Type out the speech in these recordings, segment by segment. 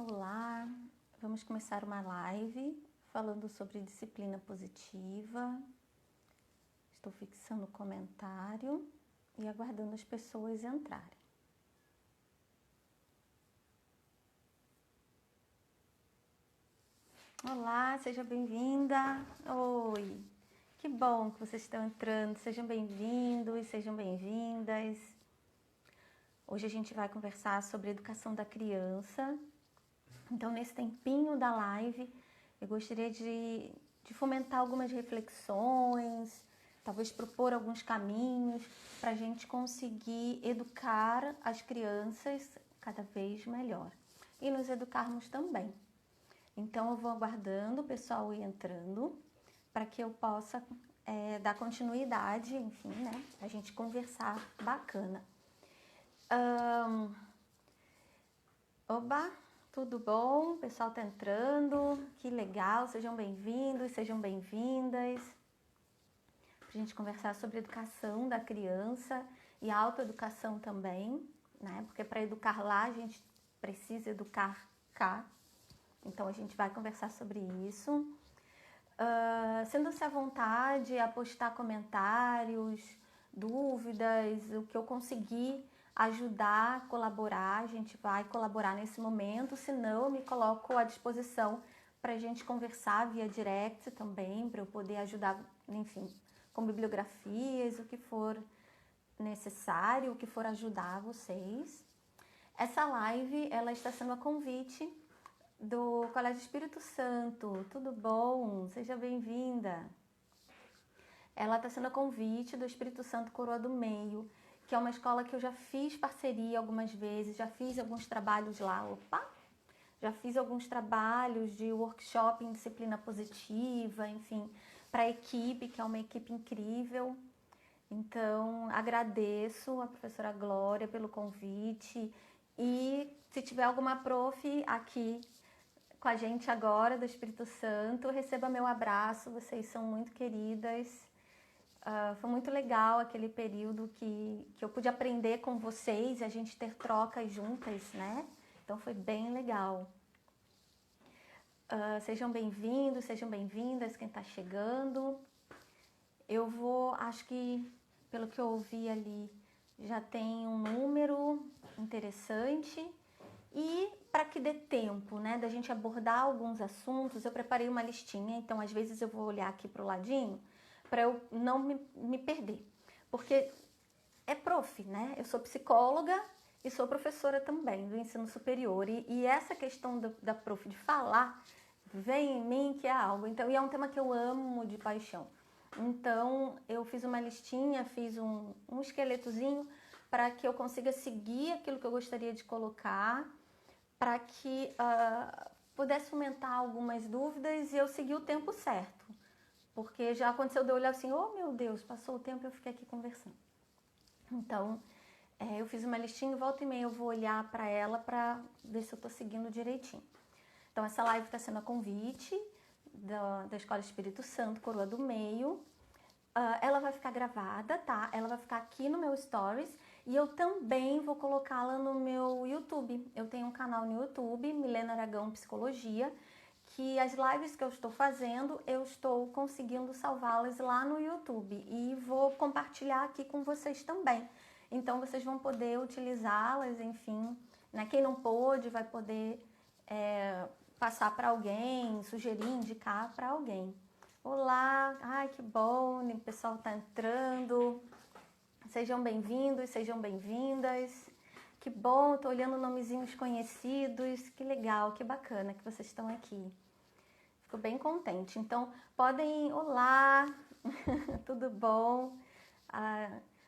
Olá, vamos começar uma live falando sobre disciplina positiva. Estou fixando o comentário e aguardando as pessoas entrarem. Olá, seja bem-vinda. Oi, que bom que vocês estão entrando. Sejam bem-vindos, sejam bem-vindas. Hoje a gente vai conversar sobre a educação da criança. Então, nesse tempinho da live, eu gostaria de fomentar algumas reflexões, talvez propor alguns caminhos para a gente conseguir educar as crianças cada vez melhor e nos educarmos também. Então, eu vou aguardando o pessoal ir entrando para que eu possa dar continuidade, enfim, né? A gente conversar bacana. Oba! Tudo bom? O pessoal tá entrando, que legal, sejam bem-vindos, sejam bem-vindas. Pra gente conversar sobre a educação da criança e a autoeducação também, né? Porque para educar lá a gente precisa educar cá. Então a gente vai conversar sobre isso. Sendo-se à vontade a postar comentários, dúvidas, o que eu conseguir ajudar, colaborar, a gente vai colaborar nesse momento, senão eu me coloco à disposição para a gente conversar via direct também, para eu poder ajudar, enfim, com bibliografias, o que for necessário, o que for ajudar vocês. Essa live, ela está sendo a convite do Colégio Espírito Santo. Tudo bom? Seja bem-vinda. Ela está sendo a convite do Espírito Santo Coroa do Meio, que é uma escola que eu já fiz parceria algumas vezes, já fiz alguns trabalhos lá, já fiz alguns trabalhos de workshop em disciplina positiva, enfim, para a equipe, que é uma equipe incrível. Então, agradeço a professora Glória pelo convite e se tiver alguma prof aqui com a gente agora do Espírito Santo, receba meu abraço, vocês são muito queridas. Foi muito legal aquele período que eu pude aprender com vocês e a gente ter trocas juntas, né? Então foi bem legal. Sejam bem-vindos, sejam bem-vindas quem está chegando. Eu acho que pelo que eu ouvi ali, já tem um número interessante. E para que dê tempo, né, da gente abordar alguns assuntos, eu preparei uma listinha, então às vezes eu vou olhar aqui para o ladinho para eu não me perder. Porque é prof, né? Eu sou psicóloga e sou professora também do ensino superior. E essa questão da prof de falar vem em mim que é algo. Então, e é um tema que eu amo de paixão. Então, eu fiz uma listinha, fiz um esqueletozinho para que eu consiga seguir aquilo que eu gostaria de colocar, para que pudesse fomentar algumas dúvidas e eu seguir o tempo certo. Porque já aconteceu de eu olhar assim, oh meu Deus, passou o tempo e eu fiquei aqui conversando. Então, eu fiz uma listinha, volta e meia eu vou olhar para ela para ver se eu estou seguindo direitinho. Então, essa live está sendo a convite da Escola Espírito Santo, Coroa do Meio. Ela vai ficar gravada, tá? Ela vai ficar aqui no meu Stories e eu também vou colocá-la no meu YouTube. Eu tenho um canal no YouTube, Milena Aragão Psicologia, que as lives que eu estou fazendo, eu estou conseguindo salvá-las lá no YouTube e vou compartilhar aqui com vocês também. Então, vocês vão poder utilizá-las, enfim, né? Quem não pôde vai poder passar para alguém, sugerir, indicar para alguém. Olá, ai que bom, o pessoal está entrando. Sejam bem-vindos, sejam bem-vindas. Que bom, estou olhando nomezinhos conhecidos. Que legal, que bacana que vocês estão aqui. Fico bem contente. Então, podem... Olá, tudo bom?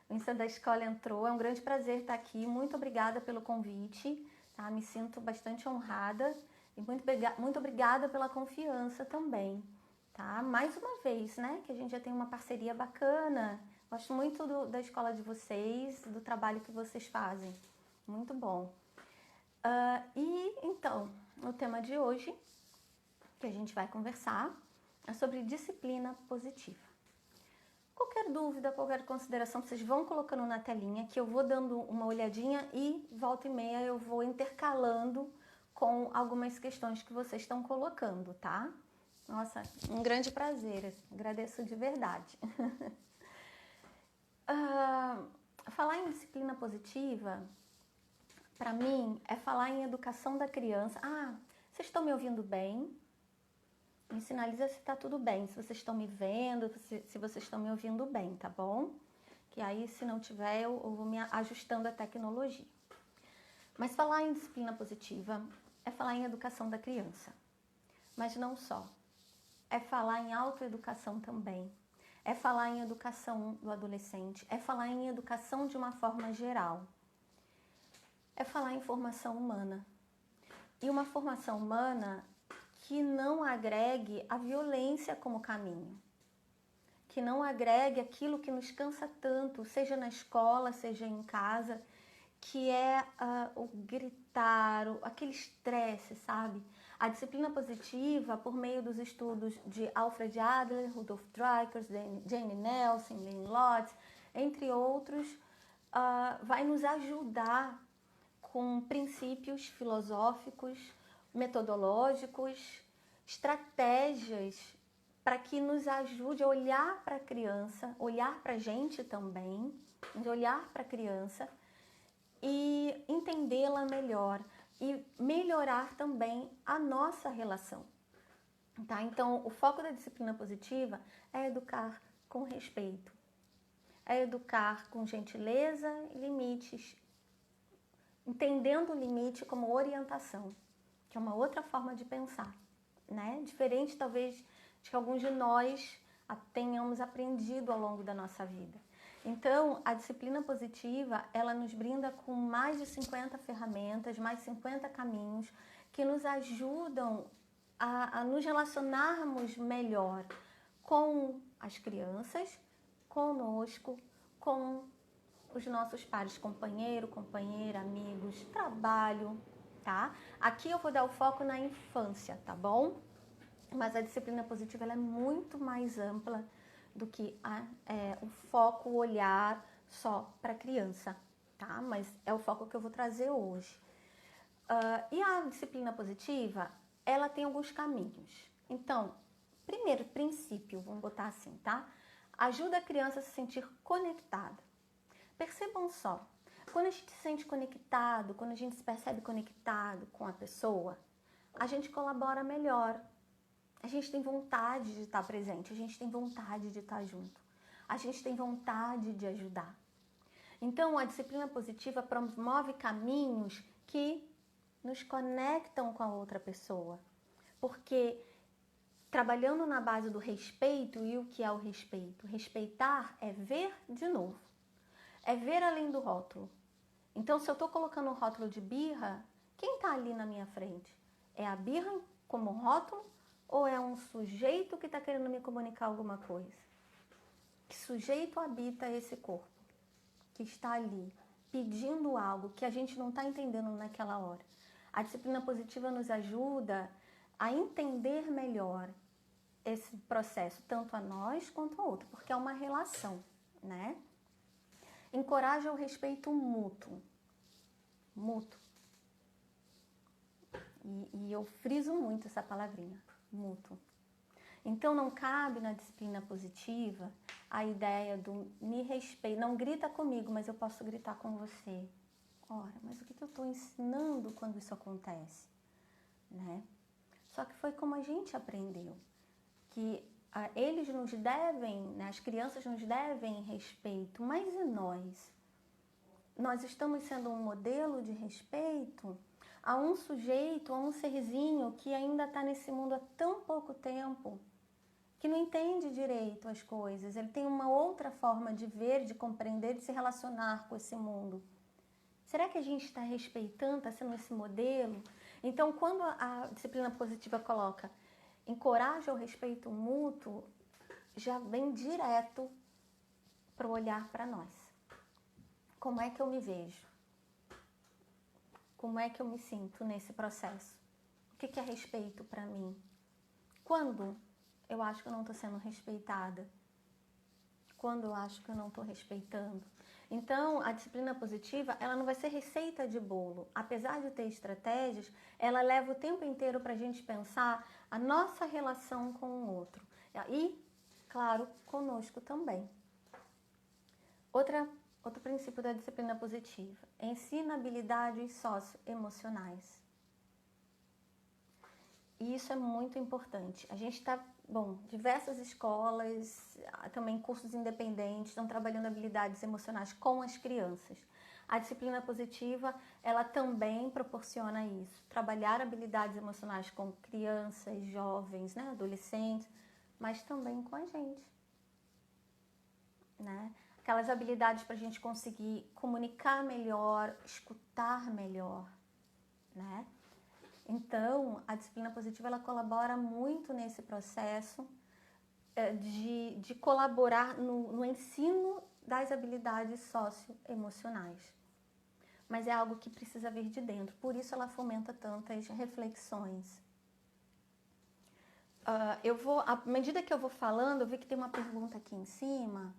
O Insta da Escola entrou. É um grande prazer estar aqui. Muito obrigada pelo convite. Tá? Me sinto bastante honrada. E muito obrigada pela confiança também. Tá? Mais uma vez, né? Que a gente já tem uma parceria bacana. Gosto muito da escola de vocês, do trabalho que vocês fazem. Muito bom. E então, o tema de hoje que a gente vai conversar é sobre disciplina positiva. Qualquer dúvida, qualquer consideração, vocês vão colocando na telinha que eu vou dando uma olhadinha e volta e meia eu vou intercalando com algumas questões que vocês estão colocando, tá? Nossa, um grande prazer, agradeço de verdade. Falar em disciplina positiva, para mim, é falar em educação da criança. Vocês estão me ouvindo bem? Me sinaliza se tá tudo bem, se vocês estão me vendo, se vocês estão me ouvindo bem, tá bom? Que aí, se não tiver, eu vou me ajustando à tecnologia. Mas falar em disciplina positiva é falar em educação da criança. Mas não só. É falar em autoeducação também. É falar em educação do adolescente. É falar em educação de uma forma geral. É falar em formação humana. E uma formação humana que não agregue a violência como caminho. Que não agregue aquilo que nos cansa tanto, seja na escola, seja em casa, que é o gritar, aquele estresse, sabe? A disciplina positiva, por meio dos estudos de Alfred Adler, Rudolf Dreikers, Jane Nelson, Lynn Lotz, entre outros, vai nos ajudar com princípios filosóficos, metodológicos, estratégias para que nos ajude a olhar para a criança, olhar para a gente também, olhar para a criança e entendê-la melhor e melhorar também a nossa relação. Tá? Então, o foco da disciplina positiva é educar com respeito, é educar com gentileza e limites, entendendo o limite como orientação, que é uma outra forma de pensar, né? Diferente, talvez, de que alguns de nós tenhamos aprendido ao longo da nossa vida. Então, a disciplina positiva, ela nos brinda com mais de 50 ferramentas, mais de 50 caminhos que nos ajudam a nos relacionarmos melhor com as crianças, conosco, com os nossos pares, companheiro, companheira, amigos, trabalho, tá? Aqui eu vou dar o foco na infância, tá bom? Mas a disciplina positiva ela é muito mais ampla do que o foco, o olhar só para a criança, tá? Mas é o foco que eu vou trazer hoje. E a disciplina positiva, ela tem alguns caminhos. Então, primeiro princípio, vamos botar assim, tá? Ajuda a criança a se sentir conectada. Percebam só, quando a gente se sente conectado, quando a gente se percebe conectado com a pessoa, a gente colabora melhor. A gente tem vontade de estar presente, a gente tem vontade de estar junto, a gente tem vontade de ajudar. Então, a disciplina positiva promove caminhos que nos conectam com a outra pessoa, porque trabalhando na base do respeito, e o que é o respeito? Respeitar é ver de novo, é ver além do rótulo. Então, se eu estou colocando um rótulo de birra, quem está ali na minha frente? É a birra como rótulo? Ou é um sujeito que está querendo me comunicar alguma coisa? Que sujeito habita esse corpo? Que está ali, pedindo algo que a gente não está entendendo naquela hora. A disciplina positiva nos ajuda a entender melhor esse processo, tanto a nós quanto ao outro, porque é uma relação, né? Encoraja o respeito mútuo. Mútuo. E eu friso muito essa palavrinha. Mútuo. Então não cabe na disciplina positiva a ideia do me respeito, não grita comigo, mas eu posso gritar com você. Ora, mas o que eu estou ensinando quando isso acontece? Né? Só que foi como a gente aprendeu, que eles nos devem, né, as crianças nos devem respeito, mas e nós? Nós estamos sendo um modelo de respeito a um sujeito, a um serzinho que ainda está nesse mundo há tão pouco tempo, que não entende direito as coisas. Ele tem uma outra forma de ver, de compreender, de se relacionar com esse mundo. Será que a gente está respeitando, está sendo esse modelo? Então, quando a disciplina positiva coloca encoraja o respeito mútuo, já vem direto para o olhar para nós. Como é que eu me vejo? Como é que eu me sinto nesse processo? O que é respeito para mim? Quando eu acho que eu não estou sendo respeitada? Quando eu acho que eu não estou respeitando? Então, a disciplina positiva, ela não vai ser receita de bolo. Apesar de ter estratégias, ela leva o tempo inteiro para a gente pensar a nossa relação com o outro. E, claro, conosco também. Outro princípio da disciplina positiva: ensina habilidades socioemocionais. E isso é muito importante. A gente está, diversas escolas, também cursos independentes, estão trabalhando habilidades emocionais com as crianças. A disciplina positiva, ela também proporciona isso. Trabalhar habilidades emocionais com crianças, jovens, né, adolescentes, mas também com a gente, né? Aquelas habilidades para a gente conseguir comunicar melhor, escutar melhor, né? Então, a disciplina positiva, ela colabora muito nesse processo de colaborar no ensino das habilidades socioemocionais. Mas é algo que precisa vir de dentro, por isso ela fomenta tantas reflexões. À medida que eu vou falando, eu vi que tem uma pergunta aqui em cima.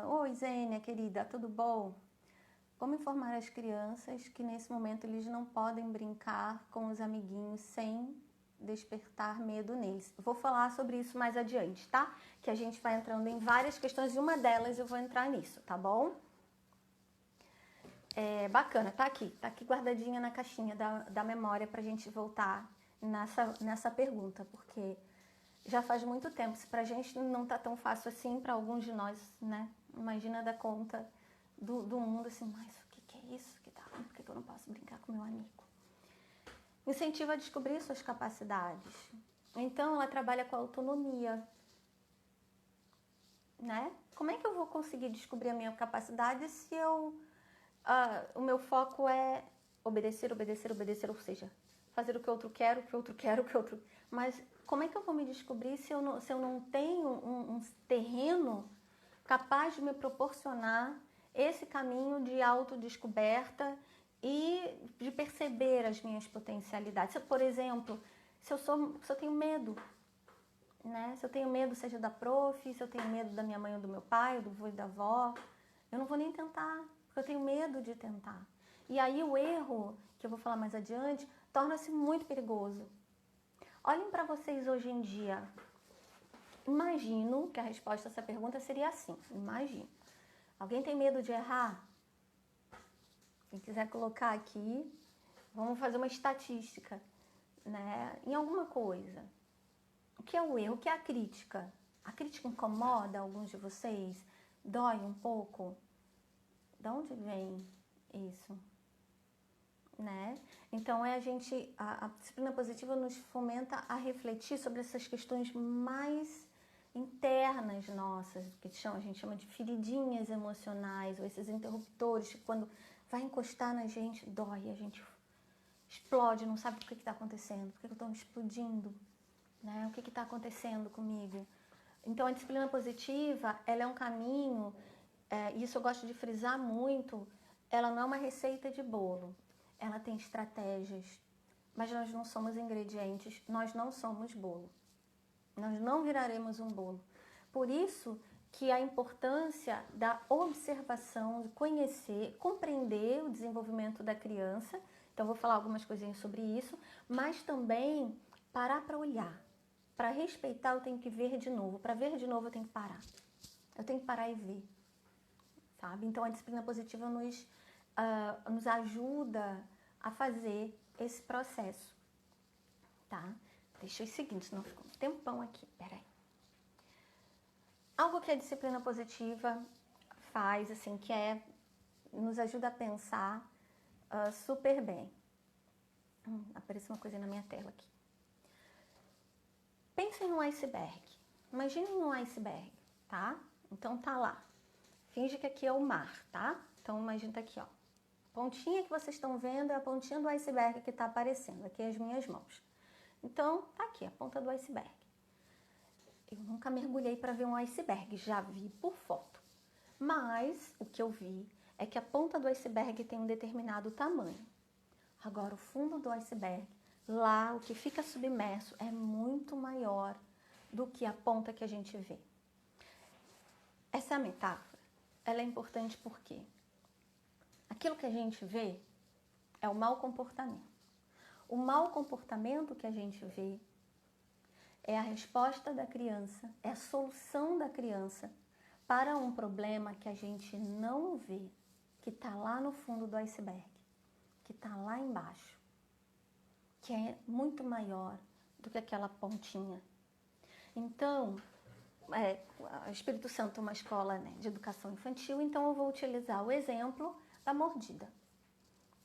Oi, Zênia, querida, tudo bom? Como informar as crianças que nesse momento eles não podem brincar com os amiguinhos sem despertar medo neles? Vou falar sobre isso mais adiante, tá? Que a gente vai entrando em várias questões e uma delas eu vou entrar nisso, tá bom? Bacana, tá aqui guardadinha na caixinha da memória pra gente voltar nessa pergunta, porque já faz muito tempo. Se pra gente não tá tão fácil assim, pra alguns de nós, né? Imagina dar conta do mundo, assim, mas o que é isso que dá? Por que eu não posso brincar com meu amigo? Incentiva a descobrir suas capacidades. Então, ela trabalha com a autonomia, né? Como é que eu vou conseguir descobrir a minha capacidade se o meu foco é obedecer, ou seja, fazer o que o outro quer, Mas como é que eu vou me descobrir se eu não tenho um terreno capaz de me proporcionar esse caminho de autodescoberta e de perceber as minhas potencialidades? Por exemplo, se eu tenho medo, né? Se eu tenho medo, seja da prof, se eu tenho medo da minha mãe ou do meu pai, do avô e da avó, eu não vou nem tentar, porque eu tenho medo de tentar. E aí o erro, que eu vou falar mais adiante, torna-se muito perigoso. Olhem para vocês hoje em dia. Imagino que a resposta a essa pergunta seria assim. Imagino. Alguém tem medo de errar? Quem quiser colocar aqui, vamos fazer uma estatística, né? Em alguma coisa. O que é o erro? O que é a crítica? A crítica incomoda alguns de vocês? Dói um pouco? De onde vem isso? Né? Então a disciplina positiva nos fomenta a refletir sobre essas questões mais internas nossas, que a gente chama de feridinhas emocionais, ou esses interruptores que quando vai encostar na gente, dói, a gente explode, não sabe o que está acontecendo, por que eu estou explodindo, né? O que está acontecendo comigo? Então a disciplina positiva, ela é um caminho, isso eu gosto de frisar muito, ela não é uma receita de bolo, ela tem estratégias, mas nós não somos ingredientes, nós não somos bolo. Nós não viraremos um bolo. Por isso que a importância da observação, de conhecer, compreender o desenvolvimento da criança. Então, vou falar algumas coisinhas sobre isso, mas também parar para olhar. Para respeitar, eu tenho que ver de novo. Para ver de novo, eu tenho que parar. Eu tenho que parar e ver, sabe? Então, a disciplina positiva nos ajuda a fazer esse processo, tá? Deixa eu ir seguindo, senão fica um tempão aqui. Peraí. Algo que a disciplina positiva faz, assim, nos ajuda a pensar super bem. Apareceu uma coisa na minha tela aqui. Pensem num iceberg. Imaginem um iceberg, tá? Então tá lá. Finge que aqui é o mar, tá? Então imagina tá aqui, ó. A pontinha que vocês estão vendo é a pontinha do iceberg que tá aparecendo. Aqui as minhas mãos. Então, tá aqui, a ponta do iceberg. Eu nunca mergulhei para ver um iceberg, já vi por foto. Mas o que eu vi é que a ponta do iceberg tem um determinado tamanho. Agora, o fundo do iceberg, lá, o que fica submerso, é muito maior do que a ponta que a gente vê. Essa é a metáfora. ela é importante porque aquilo que a gente vê é o mau comportamento. O mau comportamento que a gente vê é a resposta da criança, é a solução da criança para um problema que a gente não vê, que está lá no fundo do iceberg, que está lá embaixo, que é muito maior do que aquela pontinha. Então, o Espírito Santo é uma escola, né, de educação infantil, então eu vou utilizar o exemplo da mordida.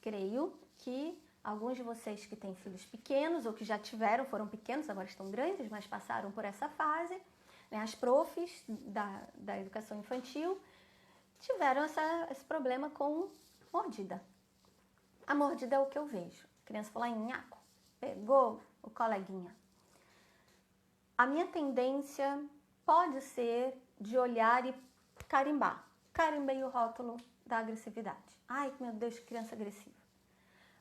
Creio que alguns de vocês que têm filhos pequenos ou que já tiveram, foram pequenos, agora estão grandes, mas passaram por essa fase, né, as profs da educação infantil tiveram esse problema com mordida. A mordida é o que eu vejo. A criança foi lá em nhaco, pegou o coleguinha. A minha tendência pode ser de olhar e carimbar. Carimbei o rótulo da agressividade. Ai, meu Deus, que criança agressiva.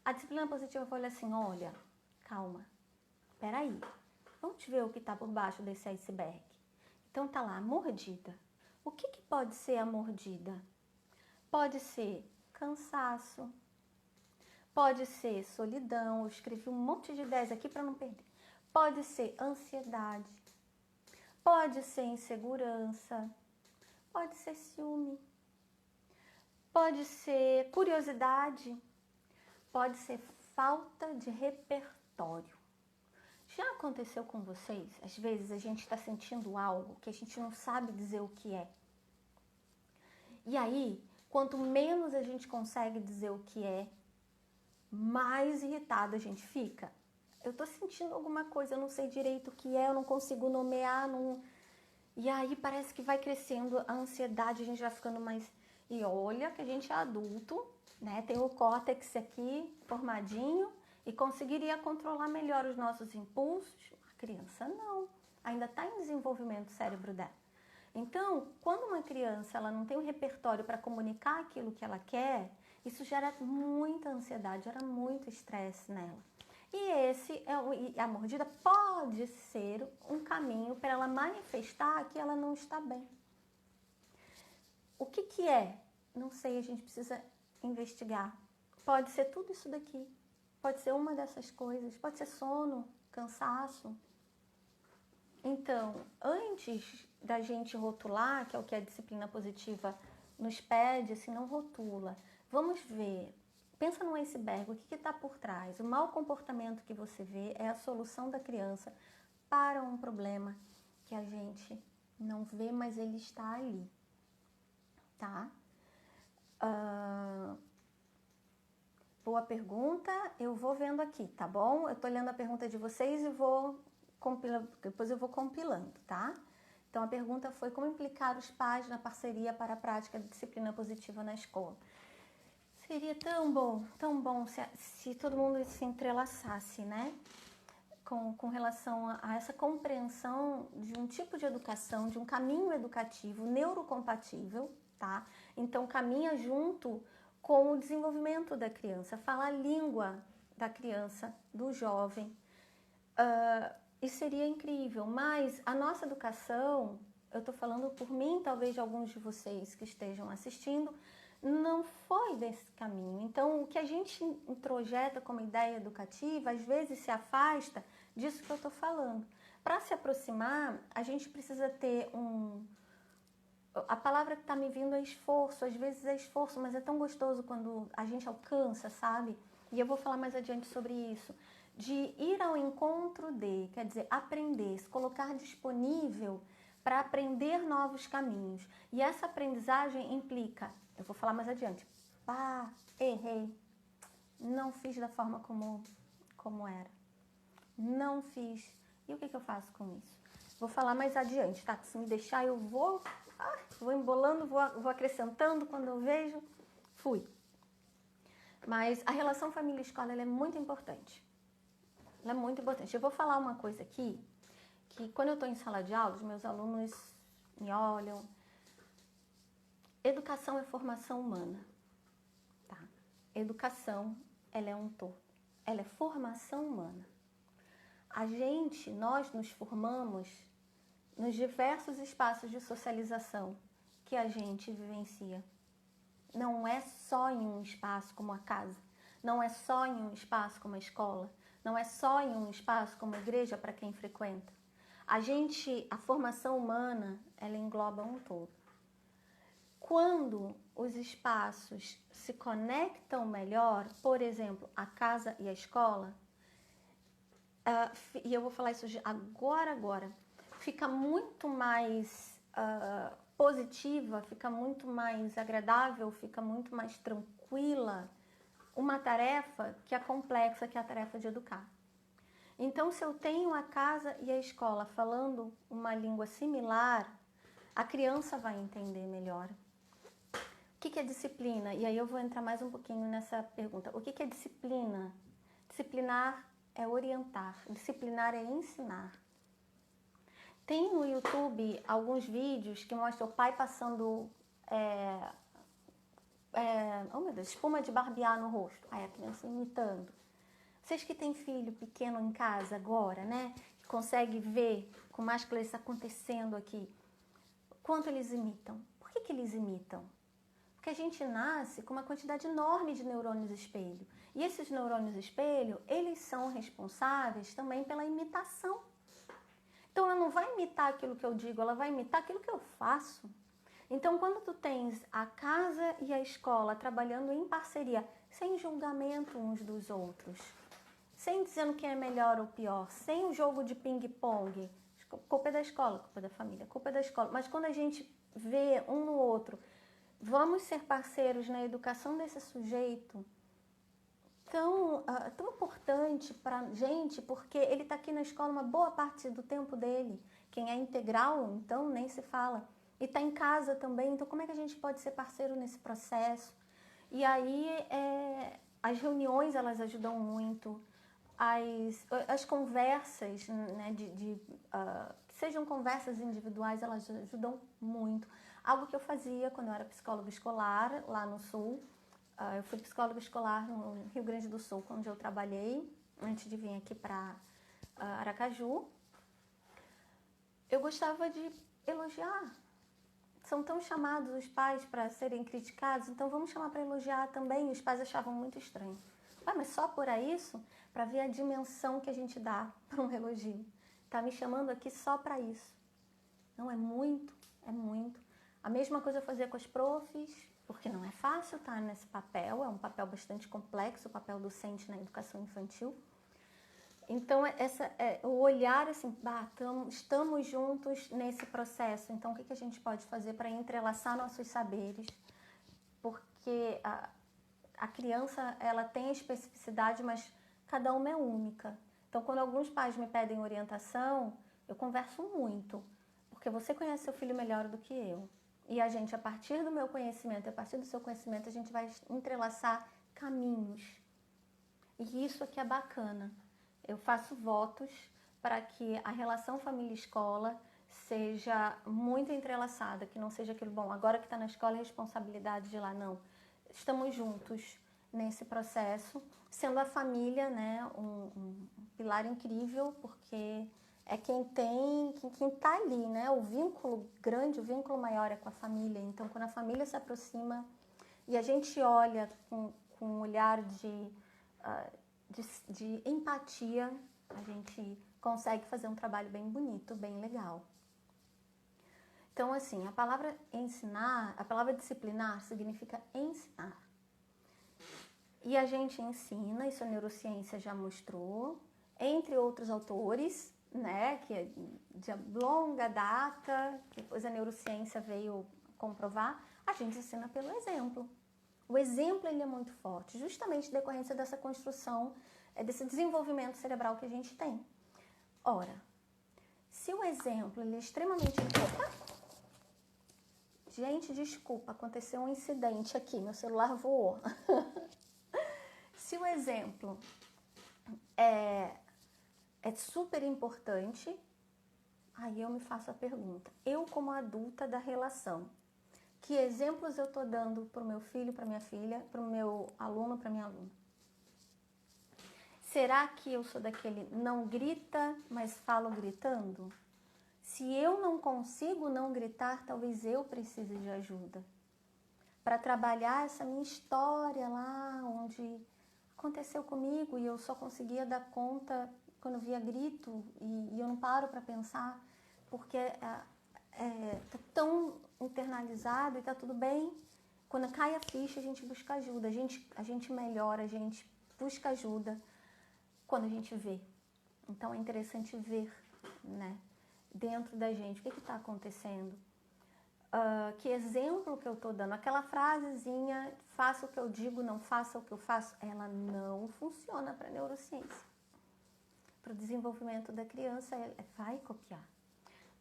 A disciplina positiva foi assim, olha, calma, peraí, vamos ver o que está por baixo desse iceberg. Então tá lá, mordida. O que pode ser a mordida? Pode ser cansaço, pode ser solidão, eu escrevi um monte de ideias aqui para não perder. Pode ser ansiedade, pode ser insegurança, pode ser ciúme, pode ser curiosidade, pode ser falta de repertório. Já aconteceu com vocês? Às vezes a gente está sentindo algo que a gente não sabe dizer o que é. E aí, quanto menos a gente consegue dizer o que é, mais irritado a gente fica. Eu tô sentindo alguma coisa, eu não sei direito o que é, eu não consigo nomear, não... E aí parece que vai crescendo a ansiedade, a gente vai ficando mais... E olha que a gente é adulto, né? Tem o córtex aqui formadinho e conseguiria controlar melhor os nossos impulsos. A criança não, ainda está em desenvolvimento o cérebro dela. Então, quando uma criança ela não tem um repertório para comunicar aquilo que ela quer, isso gera muita ansiedade, gera muito estresse nela. E a mordida pode ser um caminho para ela manifestar que ela não está bem. O que é? Não sei, a gente precisa investigar. Pode ser tudo isso daqui. Pode ser uma dessas coisas. Pode ser sono, cansaço. Então, antes da gente rotular, que é o que a disciplina positiva nos pede, se não rotula. Vamos ver, pensa no iceberg, o que está por trás? O mau comportamento que você vê é a solução da criança para um problema que a gente não vê, mas ele está ali, tá? Boa pergunta, eu vou vendo aqui, tá bom? Eu tô lendo a pergunta de vocês e depois eu vou compilando, tá? Então a pergunta foi como implicar os pais na parceria para a prática de disciplina positiva na escola. Seria tão bom se todo mundo se entrelaçasse, né? Com relação a essa compreensão de um tipo de educação, de um caminho educativo neurocompatível, tá? Então caminha junto com o desenvolvimento da criança, fala a língua da criança, do jovem. E seria incrível, mas a nossa educação, eu estou falando por mim, talvez de alguns de vocês que estejam assistindo, não foi desse caminho. Então, o que a gente introjeta como ideia educativa, às vezes se afasta disso que eu estou falando. Para se aproximar, a gente precisa ter A palavra que está me vindo é esforço, às vezes é esforço, mas é tão gostoso quando a gente alcança, sabe? E eu vou falar mais adiante sobre isso. De ir ao encontro de, quer dizer, aprender, se colocar disponível para aprender novos caminhos. E essa aprendizagem implica, eu vou falar mais adiante, errei, não fiz da forma como era, não fiz. E o que eu faço com isso? Vou falar mais adiante, tá? Se me deixar, eu vou embolando, vou acrescentando, quando eu vejo, fui. Mas a relação família-escola, ela é muito importante. Ela é muito importante. Eu vou falar uma coisa aqui, que quando eu estou em sala de aula, os meus alunos me olham. Educação é formação humana, tá? Educação, ela é um todo. Ela é formação humana. Nós nos formamos nos diversos espaços de socialização que a gente vivencia. Não é só em um espaço como a casa, não é só em um espaço como a escola, não é só em um espaço como a igreja para quem frequenta. A formação humana, ela engloba um todo. Quando os espaços se conectam melhor, por exemplo, a casa e a escola, e eu vou falar isso agora, fica muito mais positiva, fica muito mais agradável, fica muito mais tranquila uma tarefa que é complexa, que é a tarefa de educar. Então, se eu tenho a casa e a escola falando uma língua similar, a criança vai entender melhor. O que é disciplina? E aí eu vou entrar mais um pouquinho nessa pergunta. O que é disciplina? Disciplinar é orientar, disciplinar é ensinar. Tem no YouTube alguns vídeos que mostram o pai passando oh meu Deus, espuma de barbear no rosto. Aí a criança imitando. Vocês que têm filho pequeno em casa agora, né? Que consegue ver com mais clareza acontecendo aqui. Quanto eles imitam? Por que eles imitam? Porque a gente nasce com uma quantidade enorme de neurônios espelho. E esses neurônios espelho, eles são responsáveis também pela imitação. Então, ela não vai imitar aquilo que eu digo, ela vai imitar aquilo que eu faço. Então, quando tu tens a casa e a escola trabalhando em parceria, sem julgamento uns dos outros, sem dizendo quem é melhor ou pior, sem o jogo de ping-pong, culpa é da escola, culpa é da família, culpa é da escola. Mas quando a gente vê um no outro, vamos ser parceiros na educação desse sujeito, tão importante para a gente, porque ele está aqui na escola uma boa parte do tempo dele. Quem é integral, então, nem se fala. E está em casa também, então como é que a gente pode ser parceiro nesse processo? E aí, as reuniões, elas ajudam muito. As conversas, né, que sejam conversas individuais, elas ajudam muito. Algo que eu fazia quando eu era psicóloga escolar, lá no Sul. Eu fui psicóloga escolar no Rio Grande do Sul, onde eu trabalhei, antes de vir aqui para Aracaju. Eu gostava de elogiar. São tão chamados os pais para serem criticados, então vamos chamar para elogiar também. Os pais achavam muito estranho. Mas só por isso? Para ver a dimensão que a gente dá para um elogio. Tá me chamando aqui só para isso. Não, é muito, é muito. A mesma coisa eu fazia com as profs, porque não é fácil estar nesse papel, é um papel bastante complexo, o papel docente na educação infantil. Então, o olhar assim, estamos juntos nesse processo, então o que a gente pode fazer para entrelaçar nossos saberes? Porque a criança, ela tem a especificidade, mas cada uma é única. Então, quando alguns pais me pedem orientação, eu converso muito, porque você conhece seu filho melhor do que eu. E a gente, a partir do meu conhecimento, a partir do seu conhecimento, a gente vai entrelaçar caminhos. E isso aqui é bacana. Eu faço votos para que a relação família-escola seja muito entrelaçada, que não seja aquilo, bom, agora que está na escola é responsabilidade de lá, não. Estamos juntos nesse processo, sendo a família, né, um pilar incrível, porque é quem está ali, né? O vínculo grande, o vínculo maior é com a família. Então, quando a família se aproxima e a gente olha com um olhar de empatia, a gente consegue fazer um trabalho bem bonito, bem legal. Então, assim, a palavra ensinar, a palavra disciplinar significa ensinar. E a gente ensina, isso a neurociência já mostrou, entre outros autores, né, que é de longa data, depois a neurociência veio comprovar, a gente ensina pelo exemplo. O exemplo, ele é muito forte, justamente em decorrência dessa construção, desse desenvolvimento cerebral que a gente tem. Ora, se o exemplo ele é extremamente importante... Gente, desculpa, aconteceu um incidente aqui, meu celular voou. Se o exemplo é super importante, aí eu me faço a pergunta, eu como adulta da relação, que exemplos eu estou dando para o meu filho, para minha filha, para o meu aluno, para minha aluna? Será que eu sou daquele não grita, mas falo gritando? Se se eu não consigo não gritar, talvez eu precise de ajuda. Para trabalhar essa minha história lá, onde aconteceu comigo e eu só conseguia dar conta quando via grito e eu não paro para pensar, porque tá tão internalizado e tá tudo bem. Quando cai a ficha, a gente busca ajuda, a gente melhora, a gente busca ajuda quando a gente vê. Então é interessante ver, né, dentro da gente, o que está acontecendo. Que exemplo que eu estou dando, aquela frasezinha, faça o que eu digo, não faça o que eu faço, ela não funciona para a neurociência. Para o desenvolvimento da criança, vai copiar.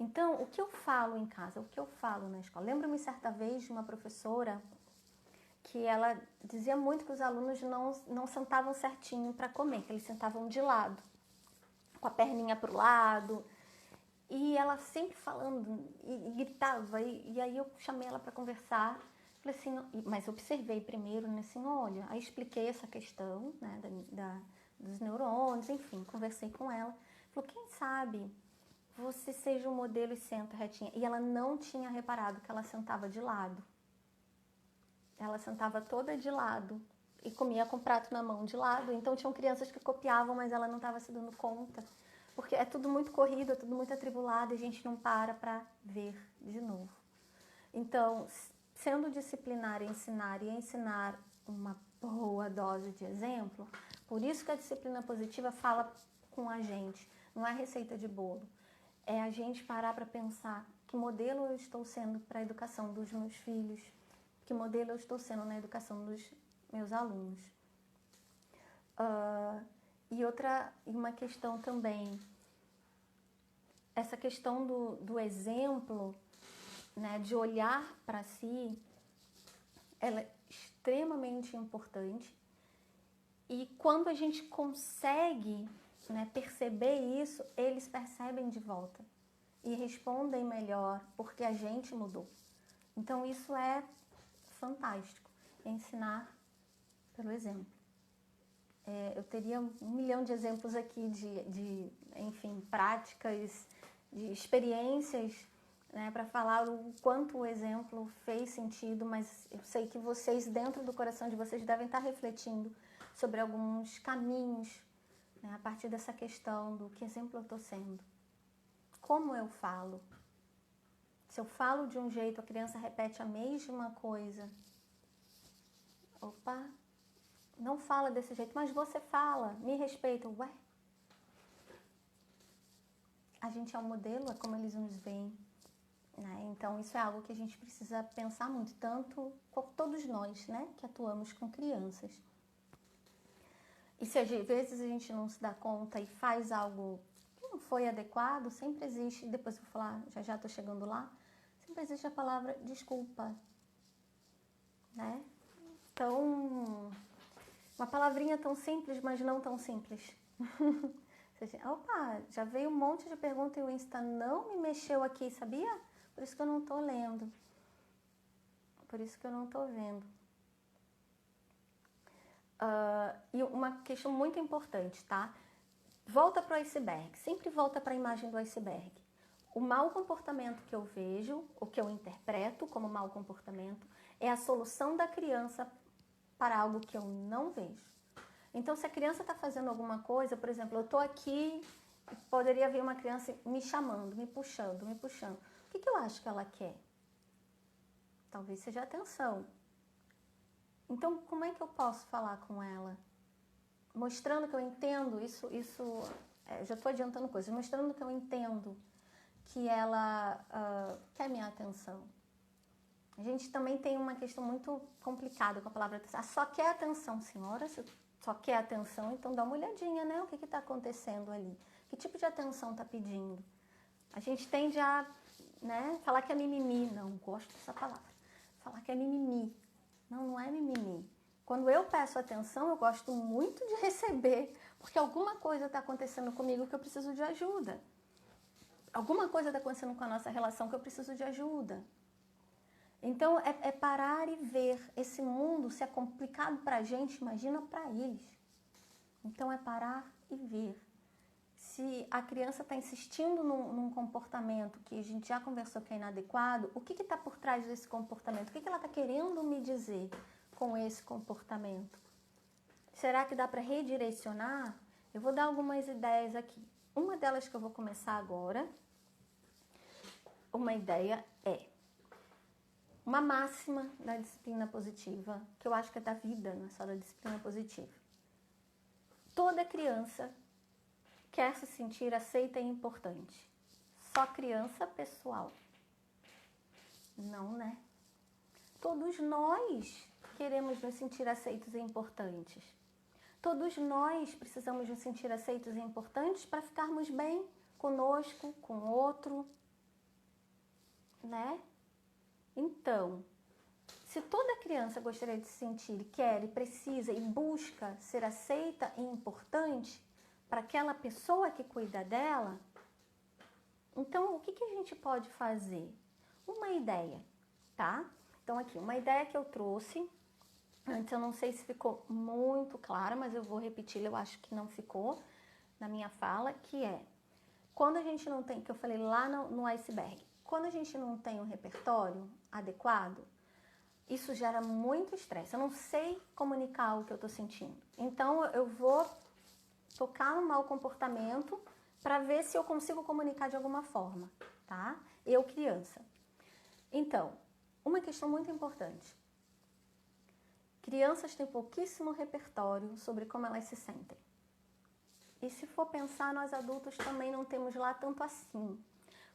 Então, o que eu falo em casa, o que eu falo na escola? Lembro-me certa vez de uma professora que ela dizia muito que os alunos não sentavam certinho para comer, que eles sentavam de lado, com a perninha para o lado. E ela sempre falando e gritava, e aí eu chamei ela para conversar. Falei assim, mas observei primeiro, né, assim, olha, aí expliquei essa questão, né, dos neurônios, enfim, conversei com ela. Falou, quem sabe você seja um modelo e senta retinha. E ela não tinha reparado que ela sentava de lado. Ela sentava toda de lado e comia com o prato na mão de lado. Então tinham crianças que copiavam, mas ela não estava se dando conta. Porque é tudo muito corrido, é tudo muito atribulado e a gente não para ver de novo. Então, sendo disciplinar e ensinar uma boa dose de exemplo, por isso que a disciplina positiva fala com a gente, não é receita de bolo. É a gente parar para pensar que modelo eu estou sendo para a educação dos meus filhos, que modelo eu estou sendo na educação dos meus alunos. E uma questão também, essa questão do exemplo, né, de olhar para si, ela é extremamente importante. E quando a gente consegue, né, perceber isso, eles percebem de volta e respondem melhor porque a gente mudou. Então isso é fantástico, ensinar pelo exemplo. Eu teria 1 milhão de exemplos aqui enfim, práticas, de experiências, né, para falar o quanto o exemplo fez sentido, mas eu sei que vocês, dentro do coração de vocês, devem estar refletindo sobre alguns caminhos, né, a partir dessa questão do que exemplo eu estou sendo. Como eu falo? Se eu falo de um jeito, a criança repete a mesma coisa. Opa, não fala desse jeito, mas você fala, me respeita. Ué? A gente é um modelo, é como eles nos veem. Né? Então, isso é algo que a gente precisa pensar muito, tanto todos nós, né, que atuamos com crianças. E se às vezes a gente não se dá conta e faz algo que não foi adequado, sempre existe, depois eu vou falar, já estou chegando lá, sempre existe a palavra desculpa. Né? Então, uma palavrinha tão simples, mas não tão simples. Opa, já veio um monte de pergunta e o Insta não me mexeu aqui, sabia? Por isso que eu não estou lendo. Por isso que eu não estou vendo. E uma questão muito importante, tá? Volta para o iceberg. Sempre volta para a imagem do iceberg. O mau comportamento que eu vejo, o que eu interpreto como mau comportamento, é a solução da criança para algo que eu não vejo. Então, se a criança está fazendo alguma coisa, por exemplo, eu estou aqui, poderia vir uma criança me chamando, me puxando. O que eu acho que ela quer? Talvez seja atenção. Então, como é que eu posso falar com ela? Mostrando que eu entendo, já estou adiantando coisas, mostrando que eu entendo que ela quer minha atenção. A gente também tem uma questão muito complicada com a palavra atenção. Só quer atenção, senhora? Se só quer atenção, então dá uma olhadinha, né? O que está acontecendo ali? Que tipo de atenção está pedindo? A gente tende a, né, falar que é mimimi. Não, gosto dessa palavra. Falar que é mimimi. Não, não é mimimi. Quando eu peço atenção, eu gosto muito de receber, porque alguma coisa está acontecendo comigo que eu preciso de ajuda. Alguma coisa está acontecendo com a nossa relação que eu preciso de ajuda. Então, é parar e ver. Esse mundo, se é complicado para a gente, imagina para eles. Então, é parar e ver. Se a criança está insistindo num comportamento que a gente já conversou que é inadequado, o que está por trás desse comportamento? O que ela está querendo me dizer com esse comportamento? Será que dá para redirecionar? Eu vou dar algumas ideias aqui. Uma delas que eu vou começar agora, uma ideia é uma máxima da disciplina positiva, que eu acho que é da vida, não é só da disciplina positiva. Toda criança quer se sentir aceita e importante. Só criança pessoal. Não, né? Todos nós queremos nos sentir aceitos e importantes. Todos nós precisamos nos sentir aceitos e importantes para ficarmos bem conosco, com o outro, né? Então, se toda criança gostaria de se sentir, quer e precisa e busca ser aceita e importante para aquela pessoa que cuida dela, então o que a gente pode fazer? Uma ideia, tá? Então aqui, uma ideia que eu trouxe, antes eu não sei se ficou muito clara, mas eu vou repetir, eu acho que não ficou na minha fala, que é, quando a gente não tem, que eu falei lá no iceberg, quando a gente não tem um repertório adequado, isso gera muito estresse. Eu não sei comunicar o que eu tô sentindo. Então eu vou tocar no mau comportamento para ver se eu consigo comunicar de alguma forma, tá? Eu, criança. Então, uma questão muito importante. Crianças têm pouquíssimo repertório sobre como elas se sentem. E se for pensar, nós adultos também não temos lá tanto assim.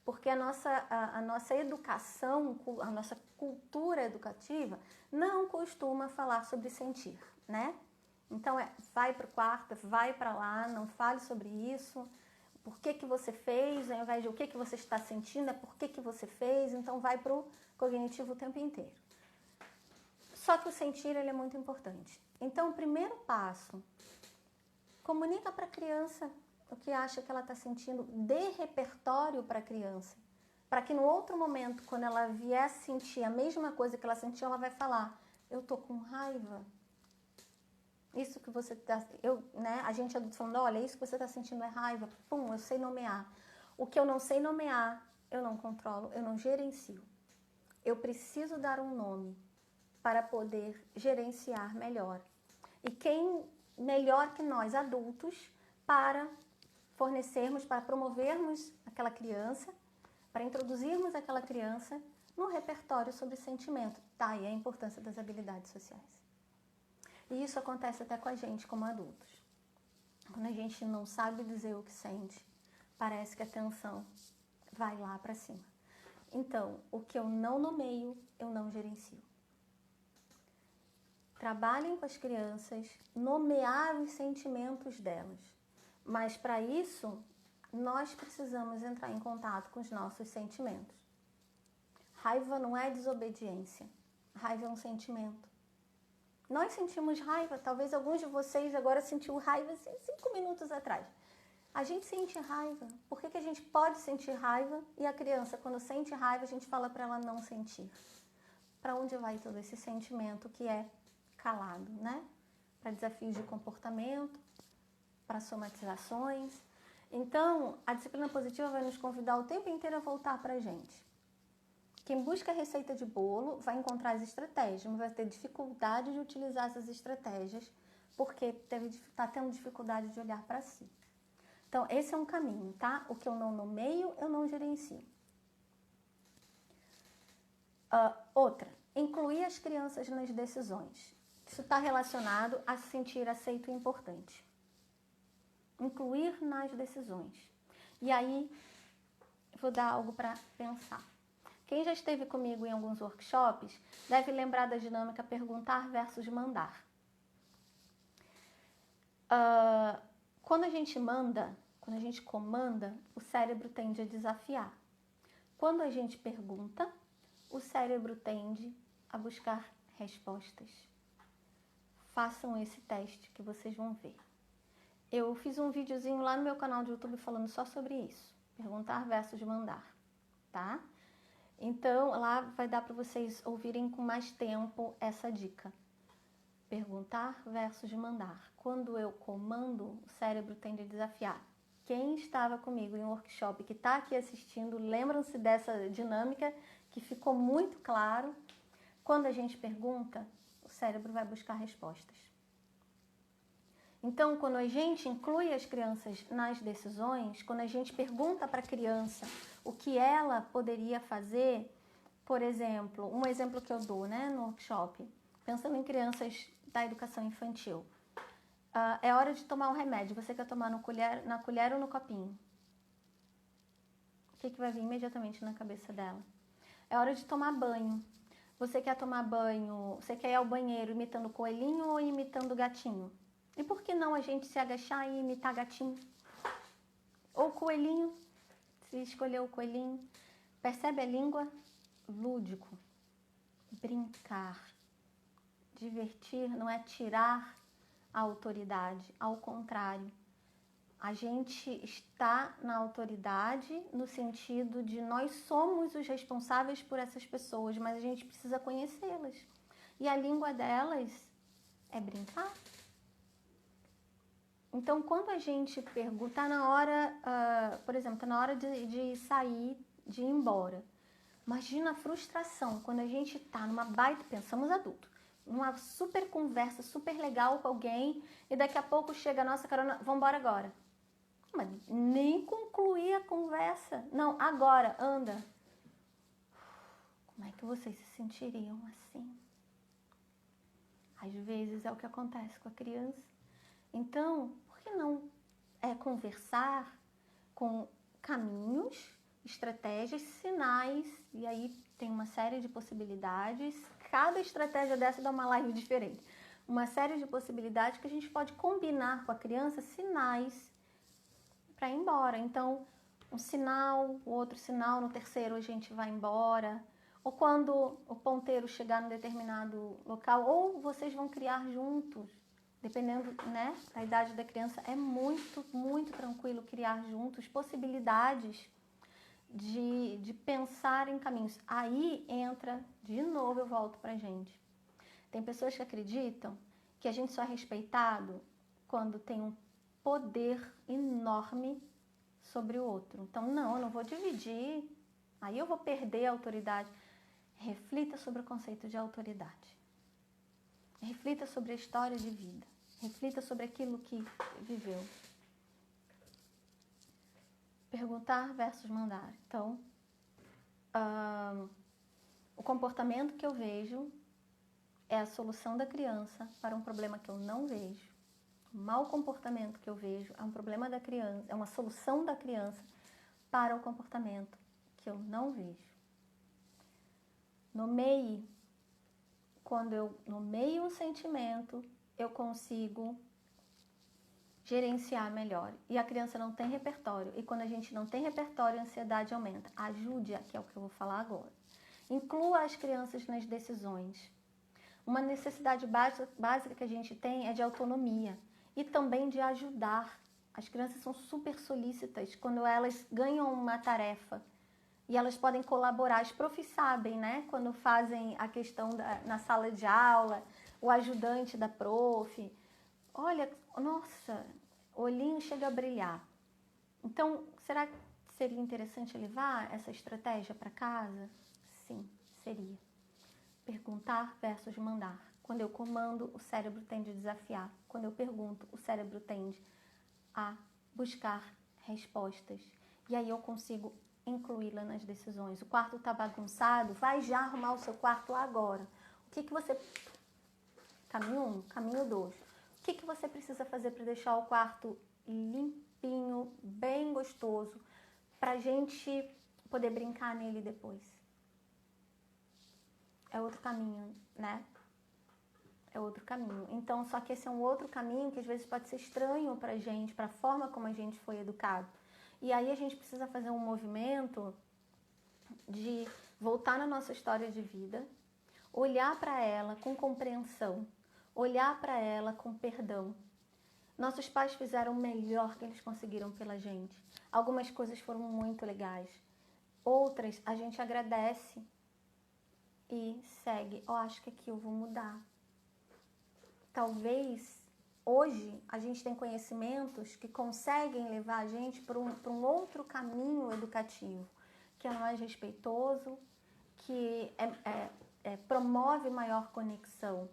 Porque a nossa educação, a nossa cultura educativa não costuma falar sobre sentir, né? Então, vai para o quarto, vai para lá, não fale sobre isso. Por que você fez, ao invés de o que você está sentindo, é por que você fez. Então, vai para o cognitivo o tempo inteiro. Só que o sentir, ele é muito importante. Então, o primeiro passo, comunica para a criança o que acha que ela está sentindo, dê repertório para a criança. Para que no outro momento, quando ela vier sentir a mesma coisa que ela sentiu, ela vai falar, eu tô com raiva. Isso que você tá, né? A gente adulto falando, olha, isso que você está sentindo é raiva. Pum, eu sei nomear. O que eu não sei nomear, eu não controlo, eu não gerencio. Eu preciso dar um nome para poder gerenciar melhor. E quem melhor que nós adultos para fornecermos, para promovermos aquela criança, para introduzirmos aquela criança no repertório sobre sentimento. Tá, e a importância das habilidades sociais. E isso acontece até com a gente como adultos. Quando a gente não sabe dizer o que sente, parece que a tensão vai lá para cima. Então, o que eu não nomeio, eu não gerencio. Trabalhem com as crianças, nomear os sentimentos delas. Mas para isso, nós precisamos entrar em contato com os nossos sentimentos. Raiva não é desobediência. Raiva é um sentimento. Nós sentimos raiva, talvez alguns de vocês agora sentiu raiva assim, 5 minutos atrás. A gente sente raiva. Por que a gente pode sentir raiva e a criança, quando sente raiva, a gente fala para ela não sentir? Para onde vai todo esse sentimento que é calado, né? Para desafios de comportamento, para somatizações. Então, a disciplina positiva vai nos convidar o tempo inteiro a voltar para a gente. Quem busca a receita de bolo vai encontrar as estratégias, mas vai ter dificuldade de utilizar essas estratégias porque está tendo dificuldade de olhar para si. Então, esse é um caminho, tá? O que eu não nomeio, eu não gerencio. Outra, incluir as crianças nas decisões. Isso está relacionado a se sentir aceito e importante. Incluir nas decisões. E aí, vou dar algo para pensar. Quem já esteve comigo em alguns workshops deve lembrar da dinâmica perguntar versus mandar. Quando a gente manda, quando a gente comanda, o cérebro tende a desafiar. Quando a gente pergunta, o cérebro tende a buscar respostas. Façam esse teste que vocês vão ver. Eu fiz um videozinho lá no meu canal de YouTube falando só sobre isso. Perguntar versus mandar, tá? Então, lá vai dar para vocês ouvirem com mais tempo essa dica. Perguntar versus mandar. Quando eu comando, o cérebro tende a desafiar. quem estava comigo em um workshop, que está aqui assistindo, lembram-se dessa dinâmica que ficou muito claro. Quando a gente pergunta, o cérebro vai buscar respostas. Então, quando a gente inclui as crianças nas decisões, quando a gente pergunta para a criança o que ela poderia fazer, por exemplo, um exemplo que eu dou, né, no workshop, pensando em crianças da educação infantil. É hora de tomar um remédio. Você quer tomar na colher ou no copinho? O que vai vir imediatamente na cabeça dela? É hora de tomar banho. Você quer tomar banho, você quer ir ao banheiro imitando coelhinho ou imitando gatinho? E por que não a gente se agachar e imitar gatinho? Ou coelhinho, se escolher o coelhinho. Percebe a língua? Lúdico. Brincar. Divertir não é tirar a autoridade, ao contrário. A gente está na autoridade no sentido de nós somos os responsáveis por essas pessoas, mas a gente precisa conhecê-las. E a língua delas é brincar. Então, quando a gente pergunta, tá na hora, por exemplo, tá na hora de sair, de ir embora. Imagina a frustração quando a gente tá numa baita, pensamos adulto, numa super conversa, super legal com alguém, e daqui a pouco chega a nossa carona, vamos embora agora. Mas nem concluir a conversa. Não, agora, anda. Como é que vocês se sentiriam assim? Às vezes é o que acontece com a criança. Então, por que não conversar com caminhos, estratégias, sinais, e aí tem uma série de possibilidades. Cada estratégia dessa dá uma live diferente. Uma série de possibilidades que a gente pode combinar com a criança, sinais para ir embora. Então, um sinal, o outro sinal, no terceiro a gente vai embora. Ou quando o ponteiro chegar num determinado local, ou vocês vão criar juntos. Dependendo, né, da idade da criança, é muito, muito tranquilo criar juntos possibilidades de pensar em caminhos. Aí entra, de novo eu volto pra gente. Tem pessoas que acreditam que a gente só é respeitado quando tem um poder enorme sobre o outro. Então, não, eu não vou dividir, aí eu vou perder a autoridade. Reflita sobre o conceito de autoridade. Reflita sobre a história de vida. Reflita sobre aquilo que viveu. Perguntar versus mandar. Então, o comportamento que eu vejo é a solução da criança para um problema que eu não vejo. O mau comportamento que eu vejo é um problema da criança, é uma solução da criança para o comportamento que eu não vejo. Quando eu nomeio um sentimento, eu consigo gerenciar melhor. E a criança não tem repertório. E quando a gente não tem repertório, a ansiedade aumenta. Ajude-a, que é o que eu vou falar agora. Inclua as crianças nas decisões. Uma necessidade básica que a gente tem é de autonomia e também de ajudar. As crianças são super solícitas quando elas ganham uma tarefa e elas podem colaborar. As profs sabem, né? Quando fazem a questão na sala de aula, o ajudante da prof. Olha, nossa, o olhinho chega a brilhar. Então, será que seria interessante levar essa estratégia para casa? Sim, seria. Perguntar versus mandar. Quando eu comando, o cérebro tende a desafiar. Quando eu pergunto, o cérebro tende a buscar respostas. E aí eu consigo incluí-la nas decisões. O quarto está bagunçado, vai já arrumar o seu quarto agora. O que você... Caminho 1, caminho 2. O que você precisa fazer para deixar o quarto limpinho, bem gostoso, para a gente poder brincar nele depois? É outro caminho, né? É outro caminho. Então, só que esse é um outro caminho que às vezes pode ser estranho pra gente, pra forma como a gente foi educado. E aí a gente precisa fazer um movimento de voltar na nossa história de vida, olhar para ela com compreensão, olhar para ela com perdão. Nossos pais fizeram o melhor que eles conseguiram pela gente. Algumas coisas foram muito legais. Outras a gente agradece e segue. Eu acho que aqui eu vou mudar. Talvez hoje a gente tem conhecimentos que conseguem levar a gente para um outro caminho educativo, que é mais respeitoso, que promove maior conexão,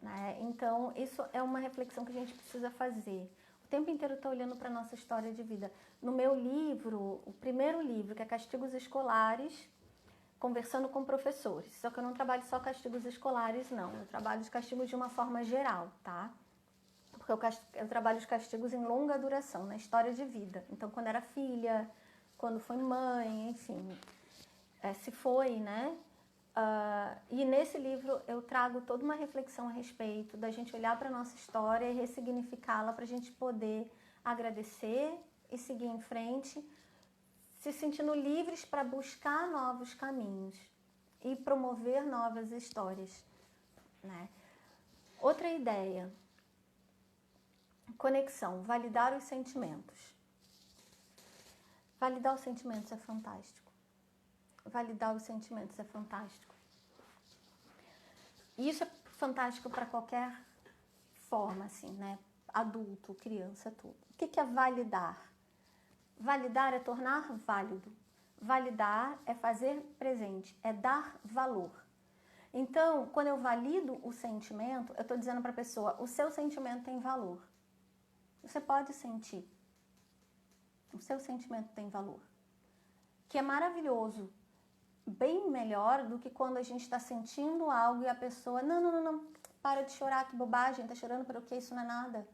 né? Então, isso é uma reflexão que a gente precisa fazer. O tempo inteiro eu estou olhando para a nossa história de vida. No meu livro, o primeiro livro, que é Castigos Escolares, conversando com professores. Só que eu não trabalho só castigos escolares, não. Eu trabalho os castigos de uma forma geral, tá? Porque eu trabalho os castigos em longa duração, na história de vida. Então, quando era filha, quando foi mãe, enfim, se foi, né? E nesse livro eu trago toda uma reflexão a respeito da gente olhar para a nossa história e ressignificá-la para a gente poder agradecer e seguir em frente, se sentindo livres para buscar novos caminhos e promover novas histórias, né? Outra ideia, conexão, validar os sentimentos. Validar os sentimentos é fantástico. Validar os sentimentos é fantástico. E isso é fantástico para qualquer forma, assim, né? Adulto, criança, tudo. O que é validar? Validar é tornar válido. Validar é fazer presente, é dar valor. Então, quando eu valido o sentimento, eu estou dizendo para a pessoa, o seu sentimento tem valor. Você pode sentir. O seu sentimento tem valor. Que é maravilhoso. Bem melhor do que quando a gente está sentindo algo e a pessoa, não, para de chorar, que bobagem, tá chorando pelo quê? Isso não é nada.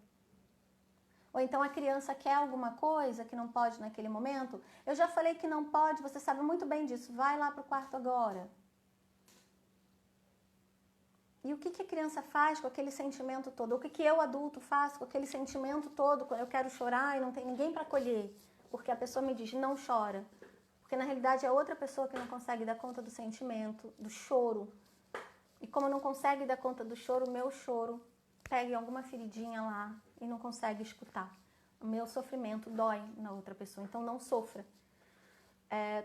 Ou então a criança quer alguma coisa que não pode naquele momento. Eu já falei que não pode, você sabe muito bem disso, vai lá pro quarto agora. E o que a criança faz com aquele sentimento todo? O que eu, adulto, faço com aquele sentimento todo quando eu quero chorar e não tem ninguém para acolher? Porque a pessoa me diz, não chora. Porque na realidade é outra pessoa que não consegue dar conta do sentimento, do choro. E como não consegue dar conta do choro, o meu choro pega em alguma feridinha lá e não consegue escutar. O meu sofrimento dói na outra pessoa, então não sofra.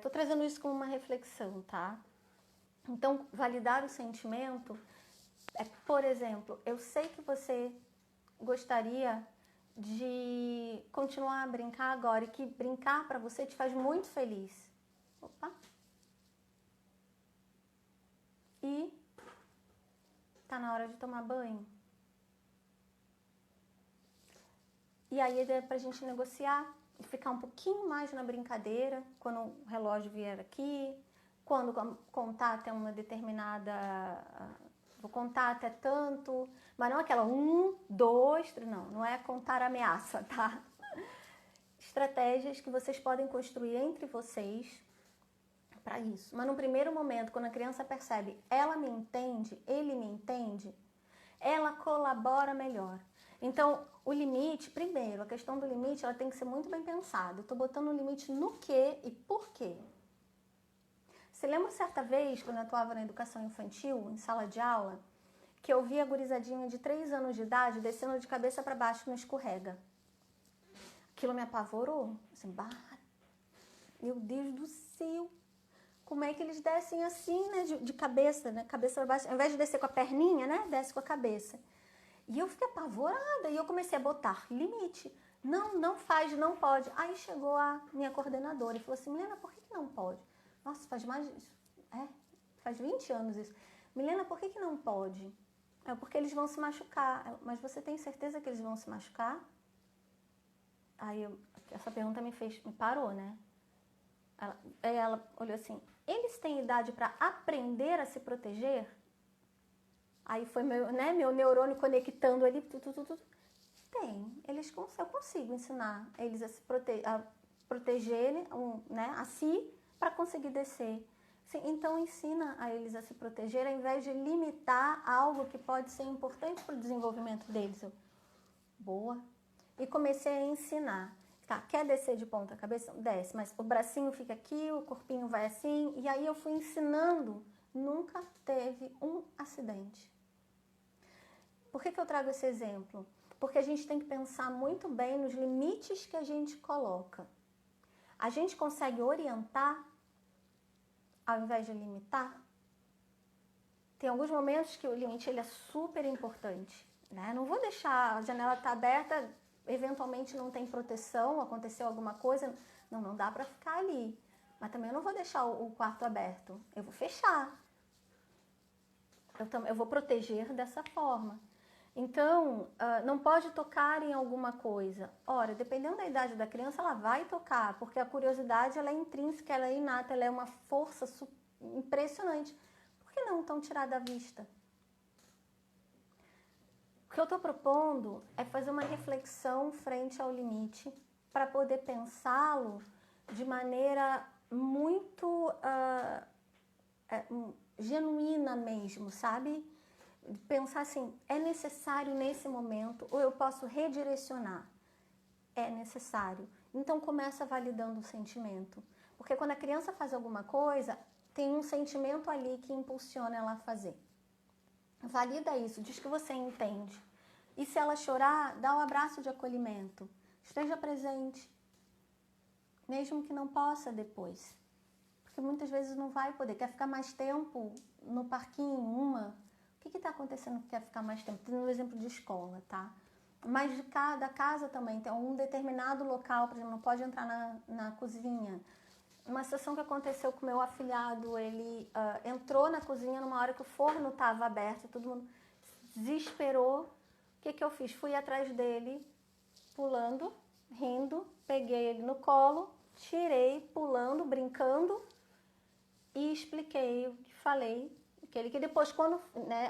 Tô trazendo isso como uma reflexão, tá? Então, validar o sentimento é, por exemplo, eu sei que você gostaria de continuar a brincar agora e que brincar para você te faz muito feliz. Opa! E tá na hora de tomar banho. E aí é pra gente negociar e ficar um pouquinho mais na brincadeira, quando o relógio vier aqui, quando contar até uma determinada... Vou contar até tanto, mas não aquela 1, 2, 3, não é contar ameaça, tá? Estratégias que vocês podem construir entre vocês para isso. Mas no primeiro momento, quando a criança percebe, ela me entende, ele me entende, ela colabora melhor. Então, o limite, primeiro, a questão do limite, ela tem que ser muito bem pensada. Eu tô botando o limite no quê e por quê. Você lembra certa vez, quando eu atuava na educação infantil, em sala de aula, que eu vi a gurizadinha de 3 anos de idade descendo de cabeça para baixo no escorrega? Aquilo me apavorou. Assim, meu Deus do céu! Como é que eles descem assim, né? De cabeça, né? Cabeça para baixo. Ao invés de descer com a perninha, né? Desce com a cabeça. E eu fiquei apavorada. E eu comecei a botar limite. Não faz, não pode. Aí chegou a minha coordenadora e falou assim, Milena, por que não pode? Nossa, faz 20 anos isso. Milena, por que não pode? Porque eles vão se machucar. Mas você tem certeza que eles vão se machucar? Aí essa pergunta me parou, né? Ela olhou assim, eles têm idade para aprender a se proteger? Aí foi meu neurônio conectando ali, tudo. Tem, eu consigo ensinar eles a se protegerem, né, a si, para conseguir descer. Sim, então ensina a eles a se proteger ao invés de limitar algo que pode ser importante para o desenvolvimento deles. Boa. E comecei a ensinar. Tá, quer descer de ponta cabeça? Desce, mas o bracinho fica aqui, o corpinho vai assim. E aí eu fui ensinando. Nunca teve um acidente. Por que eu trago esse exemplo? Porque a gente tem que pensar muito bem nos limites que a gente coloca. A gente consegue orientar ao invés de limitar? Tem alguns momentos que o limite ele é super importante. né? Não vou deixar a janela estar aberta, eventualmente não tem proteção, aconteceu alguma coisa, não dá para ficar ali. Mas também eu não vou deixar o quarto aberto, eu vou fechar. Eu vou proteger dessa forma. Então, não pode tocar em alguma coisa. Ora, dependendo da idade da criança, ela vai tocar, porque a curiosidade ela é intrínseca, ela é inata, ela é uma força impressionante. Por que não tão tirada à vista? O que eu estou propondo é fazer uma reflexão frente ao limite para poder pensá-lo de maneira muito genuína mesmo, sabe? Pensar assim, é necessário nesse momento ou eu posso redirecionar? É necessário. Então começa validando o sentimento. Porque quando a criança faz alguma coisa, tem um sentimento ali que impulsiona ela a fazer. Valida isso, diz que você entende. E se ela chorar, dá um abraço de acolhimento. Esteja presente. Mesmo que não possa depois. Porque muitas vezes não vai poder. Quer ficar mais tempo no parquinho, O que está acontecendo que quer ficar mais tempo? Tendo um exemplo de escola, tá? Mas de cada casa também, tem um determinado local, por exemplo, não pode entrar na cozinha. Uma situação que aconteceu com o meu afilhado, ele entrou na cozinha numa hora que o forno estava aberto, todo mundo desesperou. O que eu fiz? Fui atrás dele, pulando, rindo, peguei ele no colo, tirei, pulando, brincando e expliquei o que falei. Que depois, quando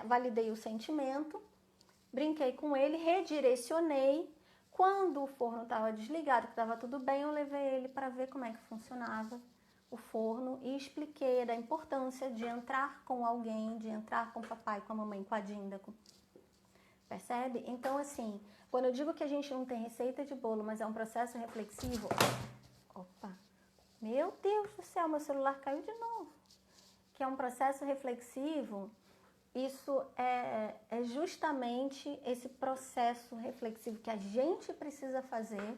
validei o sentimento, brinquei com ele, redirecionei. Quando o forno estava desligado, que estava tudo bem, eu levei ele para ver como é que funcionava o forno e expliquei da importância de entrar com alguém, de entrar com o papai, com a mamãe, com a Dinda. Percebe? Então, assim, quando eu digo que a gente não tem receita de bolo, mas é um processo reflexivo... Opa! Meu Deus do céu, meu celular caiu de novo. Que é um processo reflexivo, isso é justamente esse processo reflexivo que a gente precisa fazer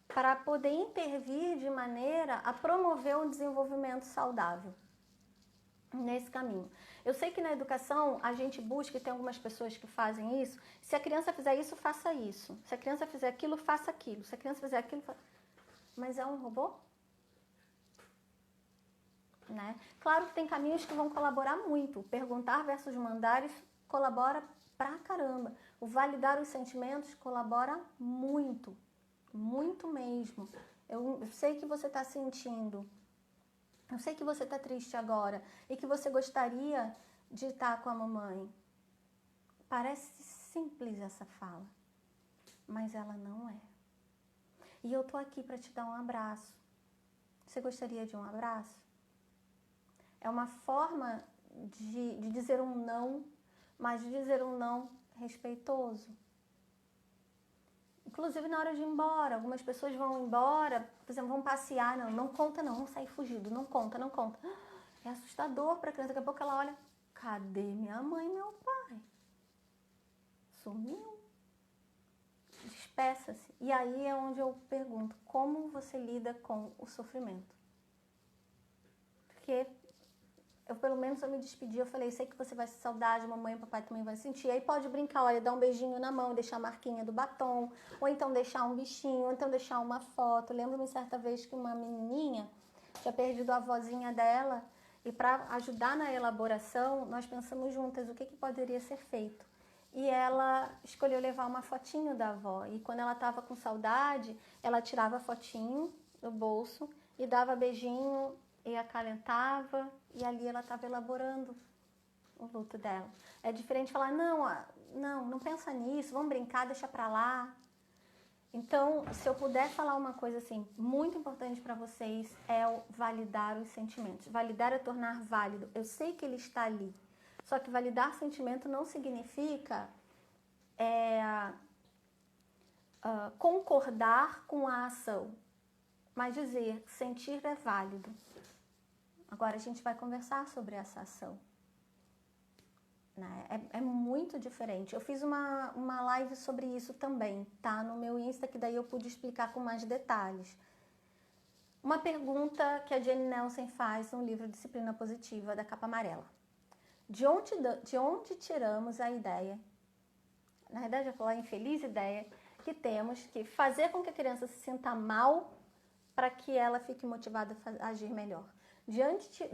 para poder intervir de maneira a promover um desenvolvimento saudável nesse caminho. Eu sei que na educação a gente busca, e tem algumas pessoas que fazem isso, se a criança fizer isso, faça isso. Se a criança fizer aquilo, faça aquilo. Se a criança fizer aquilo, mas é um robô? Né? Claro que tem caminhos que vão colaborar muito. O perguntar versus mandar, isso colabora pra caramba. O validar os sentimentos colabora muito. Muito mesmo. Eu sei que você está sentindo. Eu sei que você está triste agora e que você gostaria de estar com a mamãe. Parece simples essa fala, mas ela não é. E eu tô aqui para te dar um abraço. Você gostaria de um abraço? É uma forma de dizer um não, mas de dizer um não respeitoso. Inclusive na hora de ir embora, algumas pessoas vão embora, por exemplo, vão passear, não conta não, vão sair fugido, não conta. É assustador para a criança, daqui a pouco ela olha, cadê minha mãe e meu pai? Sumiu. Despeça-se. E aí é onde eu pergunto, como você lida com o sofrimento? Porque pelo menos eu me despedi, eu falei, sei que você vai se saudade, mamãe e papai também vai sentir. Aí pode brincar, olha, dar um beijinho na mão, deixar a marquinha do batom, ou então deixar um bichinho, ou então deixar uma foto. Lembro-me certa vez que uma menininha tinha perdido a avózinha dela, e para ajudar na elaboração, nós pensamos juntas o que poderia ser feito. E ela escolheu levar uma fotinho da avó, e quando ela estava com saudade, ela tirava a fotinho do bolso e dava beijinho, e acalentava, e ali ela estava elaborando o luto dela. É diferente falar, não pensa nisso, vamos brincar, deixa pra lá. Então, se eu puder falar uma coisa assim, muito importante para vocês, é o validar os sentimentos. Validar é tornar válido. Eu sei que ele está ali, só que validar sentimento não significa concordar com a ação, mas dizer, sentir é válido. Agora a gente vai conversar sobre essa ação. Né? É muito diferente. Eu fiz uma live sobre isso também, tá? No meu Insta, que daí eu pude explicar com mais detalhes. Uma pergunta que a Jenny Nelson faz no livro Disciplina Positiva, da capa amarela. De onde tiramos a ideia na verdade eu vou falar a infeliz ideia que temos que fazer com que a criança se sinta mal para que ela fique motivada a agir melhor. De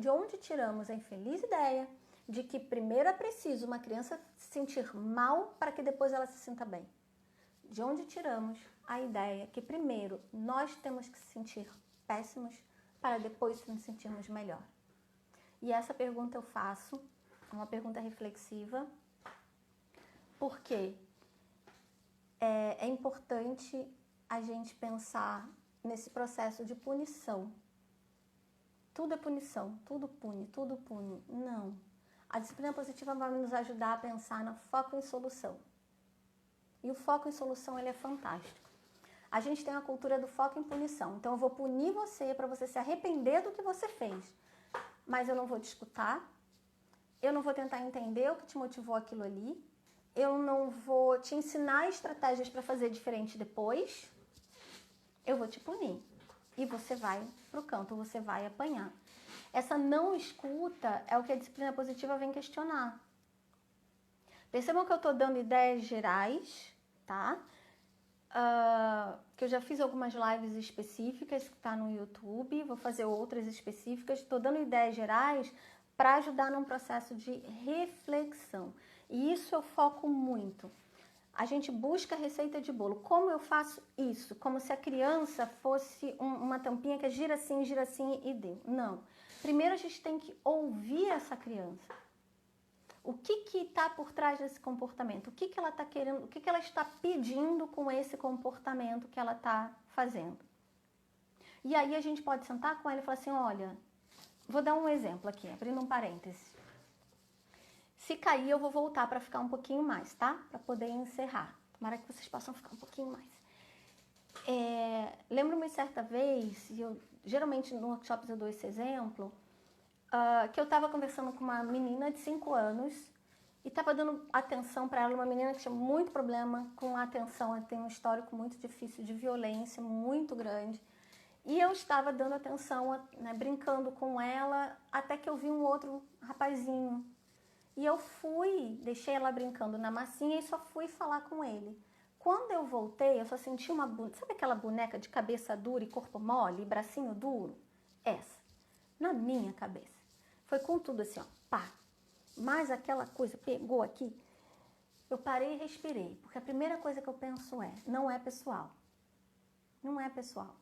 onde tiramos a infeliz ideia de que primeiro é preciso uma criança se sentir mal para que depois ela se sinta bem? De onde tiramos a ideia que primeiro nós temos que se sentir péssimos para depois nos sentirmos melhor? E essa pergunta eu faço, é uma pergunta reflexiva, porque é importante a gente pensar nesse processo de punição. Tudo é punição, tudo pune, tudo pune. Não. A disciplina positiva vai nos ajudar a pensar no foco em solução. E o foco em solução, ele é fantástico. A gente tem a cultura do foco em punição. Então, eu vou punir você para você se arrepender do que você fez. Mas eu não vou te escutar. Eu não vou tentar entender o que te motivou aquilo ali. Eu não vou te ensinar estratégias para fazer diferente depois. Eu vou te punir. E você vai pro canto, você vai apanhar. Essa não escuta é o que a disciplina positiva vem questionar. Percebam que eu estou dando ideias gerais, tá? Que eu já fiz algumas lives específicas que tá no YouTube, vou fazer outras específicas. Estou dando ideias gerais para ajudar num processo de reflexão. E isso eu foco muito. A gente busca receita de bolo. Como eu faço isso? Como se a criança fosse uma tampinha que gira assim e deu. Não. Primeiro a gente tem que ouvir essa criança. O que está por trás desse comportamento? O que ela está querendo? O que ela está pedindo com esse comportamento que ela está fazendo? E aí a gente pode sentar com ela e falar assim, olha, vou dar um exemplo aqui, abrindo um parêntese. Se cair, eu vou voltar para ficar um pouquinho mais, tá? Para poder encerrar. Tomara que vocês possam ficar um pouquinho mais. Lembro-me certa vez, e eu geralmente no workshop eu dou esse exemplo, que eu estava conversando com uma menina de 5 anos e estava dando atenção para ela, uma menina que tinha muito problema com a atenção, ela tem um histórico muito difícil de violência, muito grande. E eu estava dando atenção, né, brincando com ela, até que eu vi um outro rapazinho. E eu deixei ela brincando na massinha e só fui falar com ele. Quando eu voltei, eu só senti sabe aquela boneca de cabeça dura e corpo mole, e bracinho duro? Essa, na minha cabeça. Foi com tudo assim, ó, pá. Mas aquela coisa pegou aqui. Eu parei e respirei, porque a primeira coisa que eu penso não é pessoal. Não é pessoal.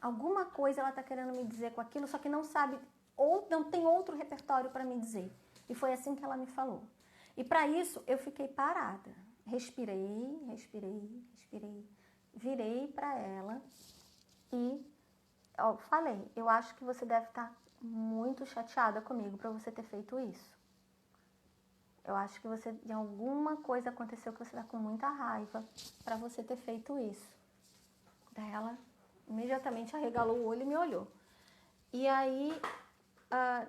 Alguma coisa ela tá querendo me dizer com aquilo, só que não sabe, ou não tem outro repertório para me dizer. E foi assim que ela me falou. E para isso, eu fiquei parada. Respirei. Virei para ela e falei, eu acho que você deve estar muito chateada comigo para você ter feito isso. Eu acho que alguma coisa aconteceu que você está com muita raiva para você ter feito isso. Daí ela imediatamente arregalou o olho e me olhou. E aí,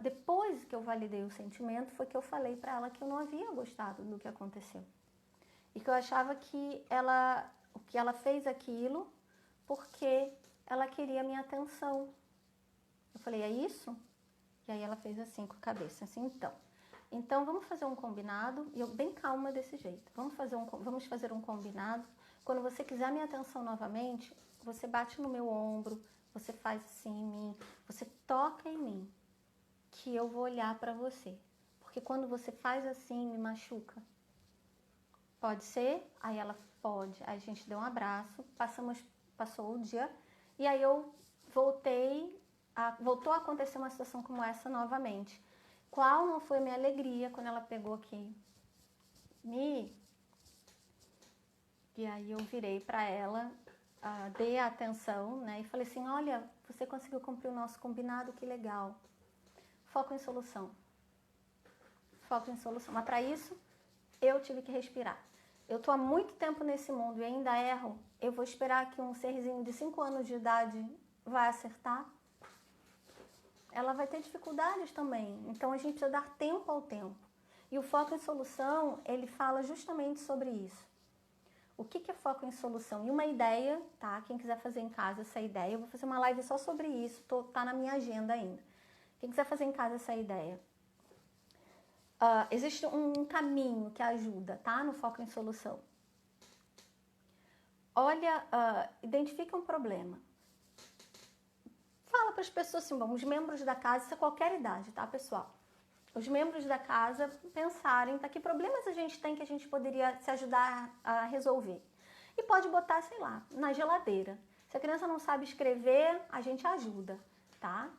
depois que eu validei o sentimento, foi que eu falei para ela que eu não havia gostado do que aconteceu. E que eu achava que ela fez aquilo porque ela queria minha atenção. Eu falei, é isso? E aí ela fez assim com a cabeça, assim, então vamos fazer um combinado, e eu bem calma desse jeito, vamos fazer um combinado, quando você quiser minha atenção novamente, você bate no meu ombro, você faz assim em mim, você toca em mim, que eu vou olhar pra você, porque quando você faz assim, me machuca. Pode ser? Aí ela, pode. Aí a gente deu um abraço, passou o dia, e aí eu voltou a acontecer uma situação como essa novamente. Qual não foi a minha alegria quando ela pegou aqui? E aí eu virei para ela, dei a atenção, né? E falei assim, olha, você conseguiu cumprir o nosso combinado, que legal. Foco em solução. Foco em solução. Mas para isso, eu tive que respirar. Eu tô há muito tempo nesse mundo e ainda erro. Eu vou esperar que um serzinho de 5 anos de idade vai acertar? Ela vai ter dificuldades também. Então, a gente precisa dar tempo ao tempo. E o foco em solução, ele fala justamente sobre isso. O que é foco em solução? E uma ideia, tá? Quem quiser fazer em casa essa ideia, eu vou fazer uma live só sobre isso, tá na minha agenda ainda. Quem quiser fazer em casa essa ideia. existe um caminho que ajuda, tá? No foco em solução. Olha, identifica um problema. Fala para as pessoas assim, bom, os membros da casa, isso é qualquer idade, tá, pessoal? Os membros da casa pensarem, tá, que problemas a gente tem que a gente poderia se ajudar a resolver. E pode botar, sei lá, na geladeira. Se a criança não sabe escrever, a gente ajuda, tá?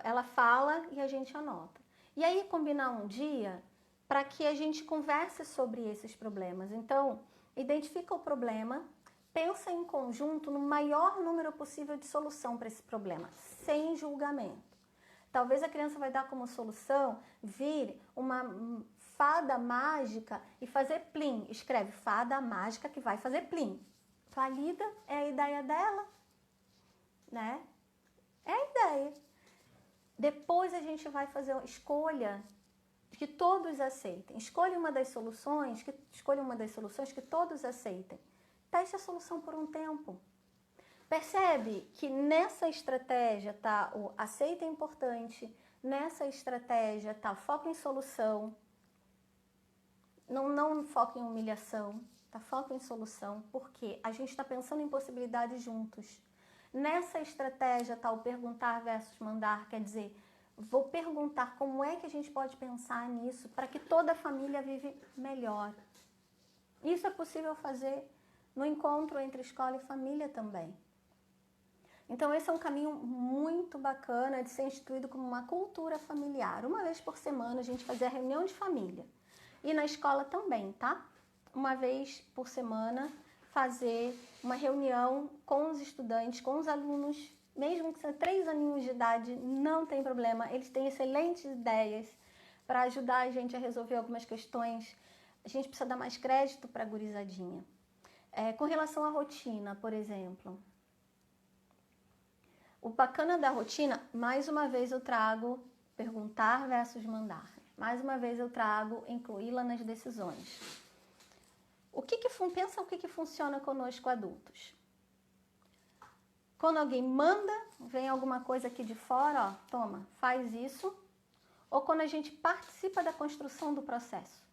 Ela fala e a gente anota. E aí combinar um dia para que a gente converse sobre esses problemas. Então, identifica o problema, pensa em conjunto no maior número possível de solução para esse problema, sem julgamento. Talvez a criança vai dar como solução vir uma fada mágica e fazer plim. Escreve fada mágica que vai fazer plim. Valida, é a ideia dela, né? É a ideia. Depois a gente vai fazer uma escolha que todos aceitem. Escolha uma das soluções que todos aceitem. Teste a solução por um tempo. Percebe que nessa estratégia tá o aceita é importante, nessa estratégia tá foco em solução, não foco em humilhação, tá foco em solução, porque a gente está pensando em possibilidades juntos. Nessa estratégia tá o perguntar versus mandar, quer dizer, vou perguntar como é que a gente pode pensar nisso para que toda a família vive melhor. Isso é possível fazer no encontro entre escola e família também. Então esse é um caminho muito bacana de ser instituído como uma cultura familiar. Uma vez por semana a gente fazia reunião de família. E na escola também, tá? Uma vez por semana fazer uma reunião com os estudantes, com os alunos, mesmo que sejam 3 aninhos de idade, não tem problema. Eles têm excelentes ideias para ajudar a gente a resolver algumas questões. A gente precisa dar mais crédito para a gurizadinha. Com relação à rotina, por exemplo... O bacana da rotina, mais uma vez eu trago perguntar versus mandar. Mais uma vez eu trago incluí-la nas decisões. Pensa o que funciona conosco adultos. Quando alguém manda, vem alguma coisa aqui de fora, ó, toma, faz isso. Ou quando a gente participa da construção do processo.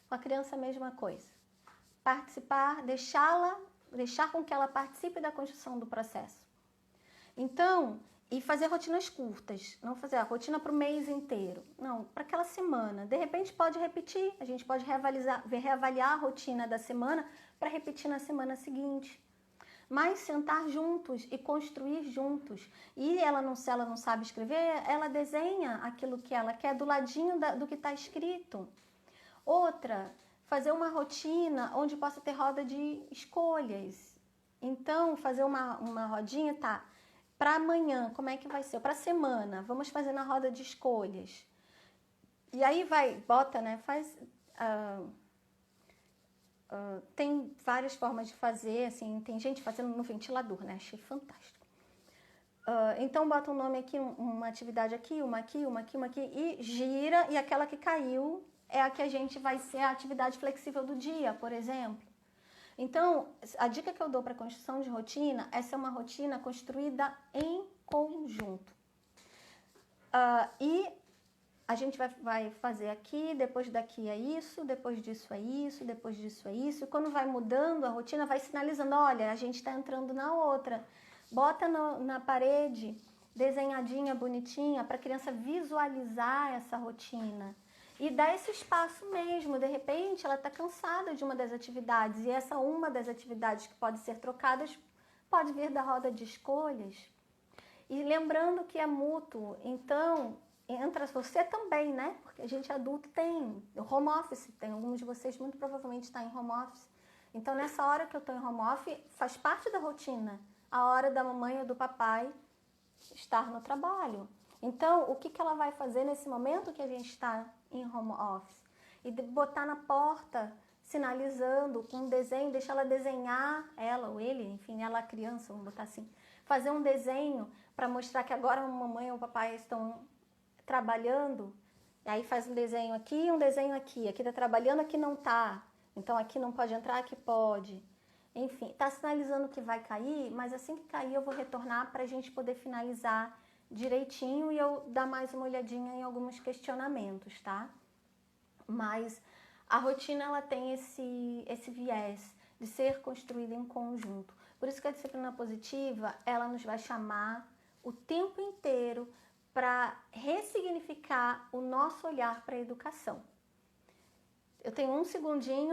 Com a criança a mesma coisa. Participar, deixar com que ela participe da construção do processo. Então, e fazer rotinas curtas, não fazer a rotina para o mês inteiro, não, para aquela semana. De repente pode repetir, a gente pode reavaliar a rotina da semana para repetir na semana seguinte. Mas sentar juntos e construir juntos. E se ela não sabe escrever, ela desenha aquilo que ela quer do ladinho do que está escrito. Outra, fazer uma rotina onde possa ter roda de escolhas. Então, fazer uma rodinha, tá? Para amanhã, como é que vai ser? Para semana, vamos fazer na roda de escolhas. E aí bota, né? Tem várias formas de fazer, assim, tem gente fazendo no ventilador, né? Achei fantástico. Então, bota um nome aqui, uma atividade aqui, uma aqui, uma aqui, uma aqui, e gira, e aquela que caiu é a que a gente vai ser a atividade flexível do dia, por exemplo. Então, a dica que eu dou para construção de rotina é ser uma rotina construída em conjunto. E a gente vai fazer aqui, depois daqui é isso, depois disso é isso, depois disso é isso. E quando vai mudando a rotina, vai sinalizando, olha, a gente está entrando na outra. Bota na parede, desenhadinha, bonitinha, para a criança visualizar essa rotina. E dá esse espaço mesmo, de repente ela está cansada de uma das atividades e essa uma das atividades que pode ser trocadas pode vir da roda de escolhas. E lembrando que é mútuo, então entra você também, né? Porque a gente adulto tem home office, tem alguns de vocês muito provavelmente está em home office. Então nessa hora que eu estou em home office faz parte da rotina, a hora da mamãe ou do papai estar no trabalho. Então, o que ela vai fazer nesse momento que a gente está em home office? E botar na porta, sinalizando com um desenho, deixar ela desenhar, ela ou ele, enfim, ela a criança, vamos botar assim, fazer um desenho para mostrar que agora a mamãe ou o papai estão trabalhando, e aí faz um desenho aqui, aqui está trabalhando, aqui não está, então aqui não pode entrar, aqui pode. Enfim, está sinalizando que vai cair, mas assim que cair eu vou retornar para a gente poder finalizar direitinho e eu dar mais uma olhadinha em alguns questionamentos, tá? Mas a rotina, ela tem esse viés de ser construída em conjunto. Por isso que a disciplina positiva, ela nos vai chamar o tempo inteiro para ressignificar o nosso olhar para a educação. Eu tenho um segundinho.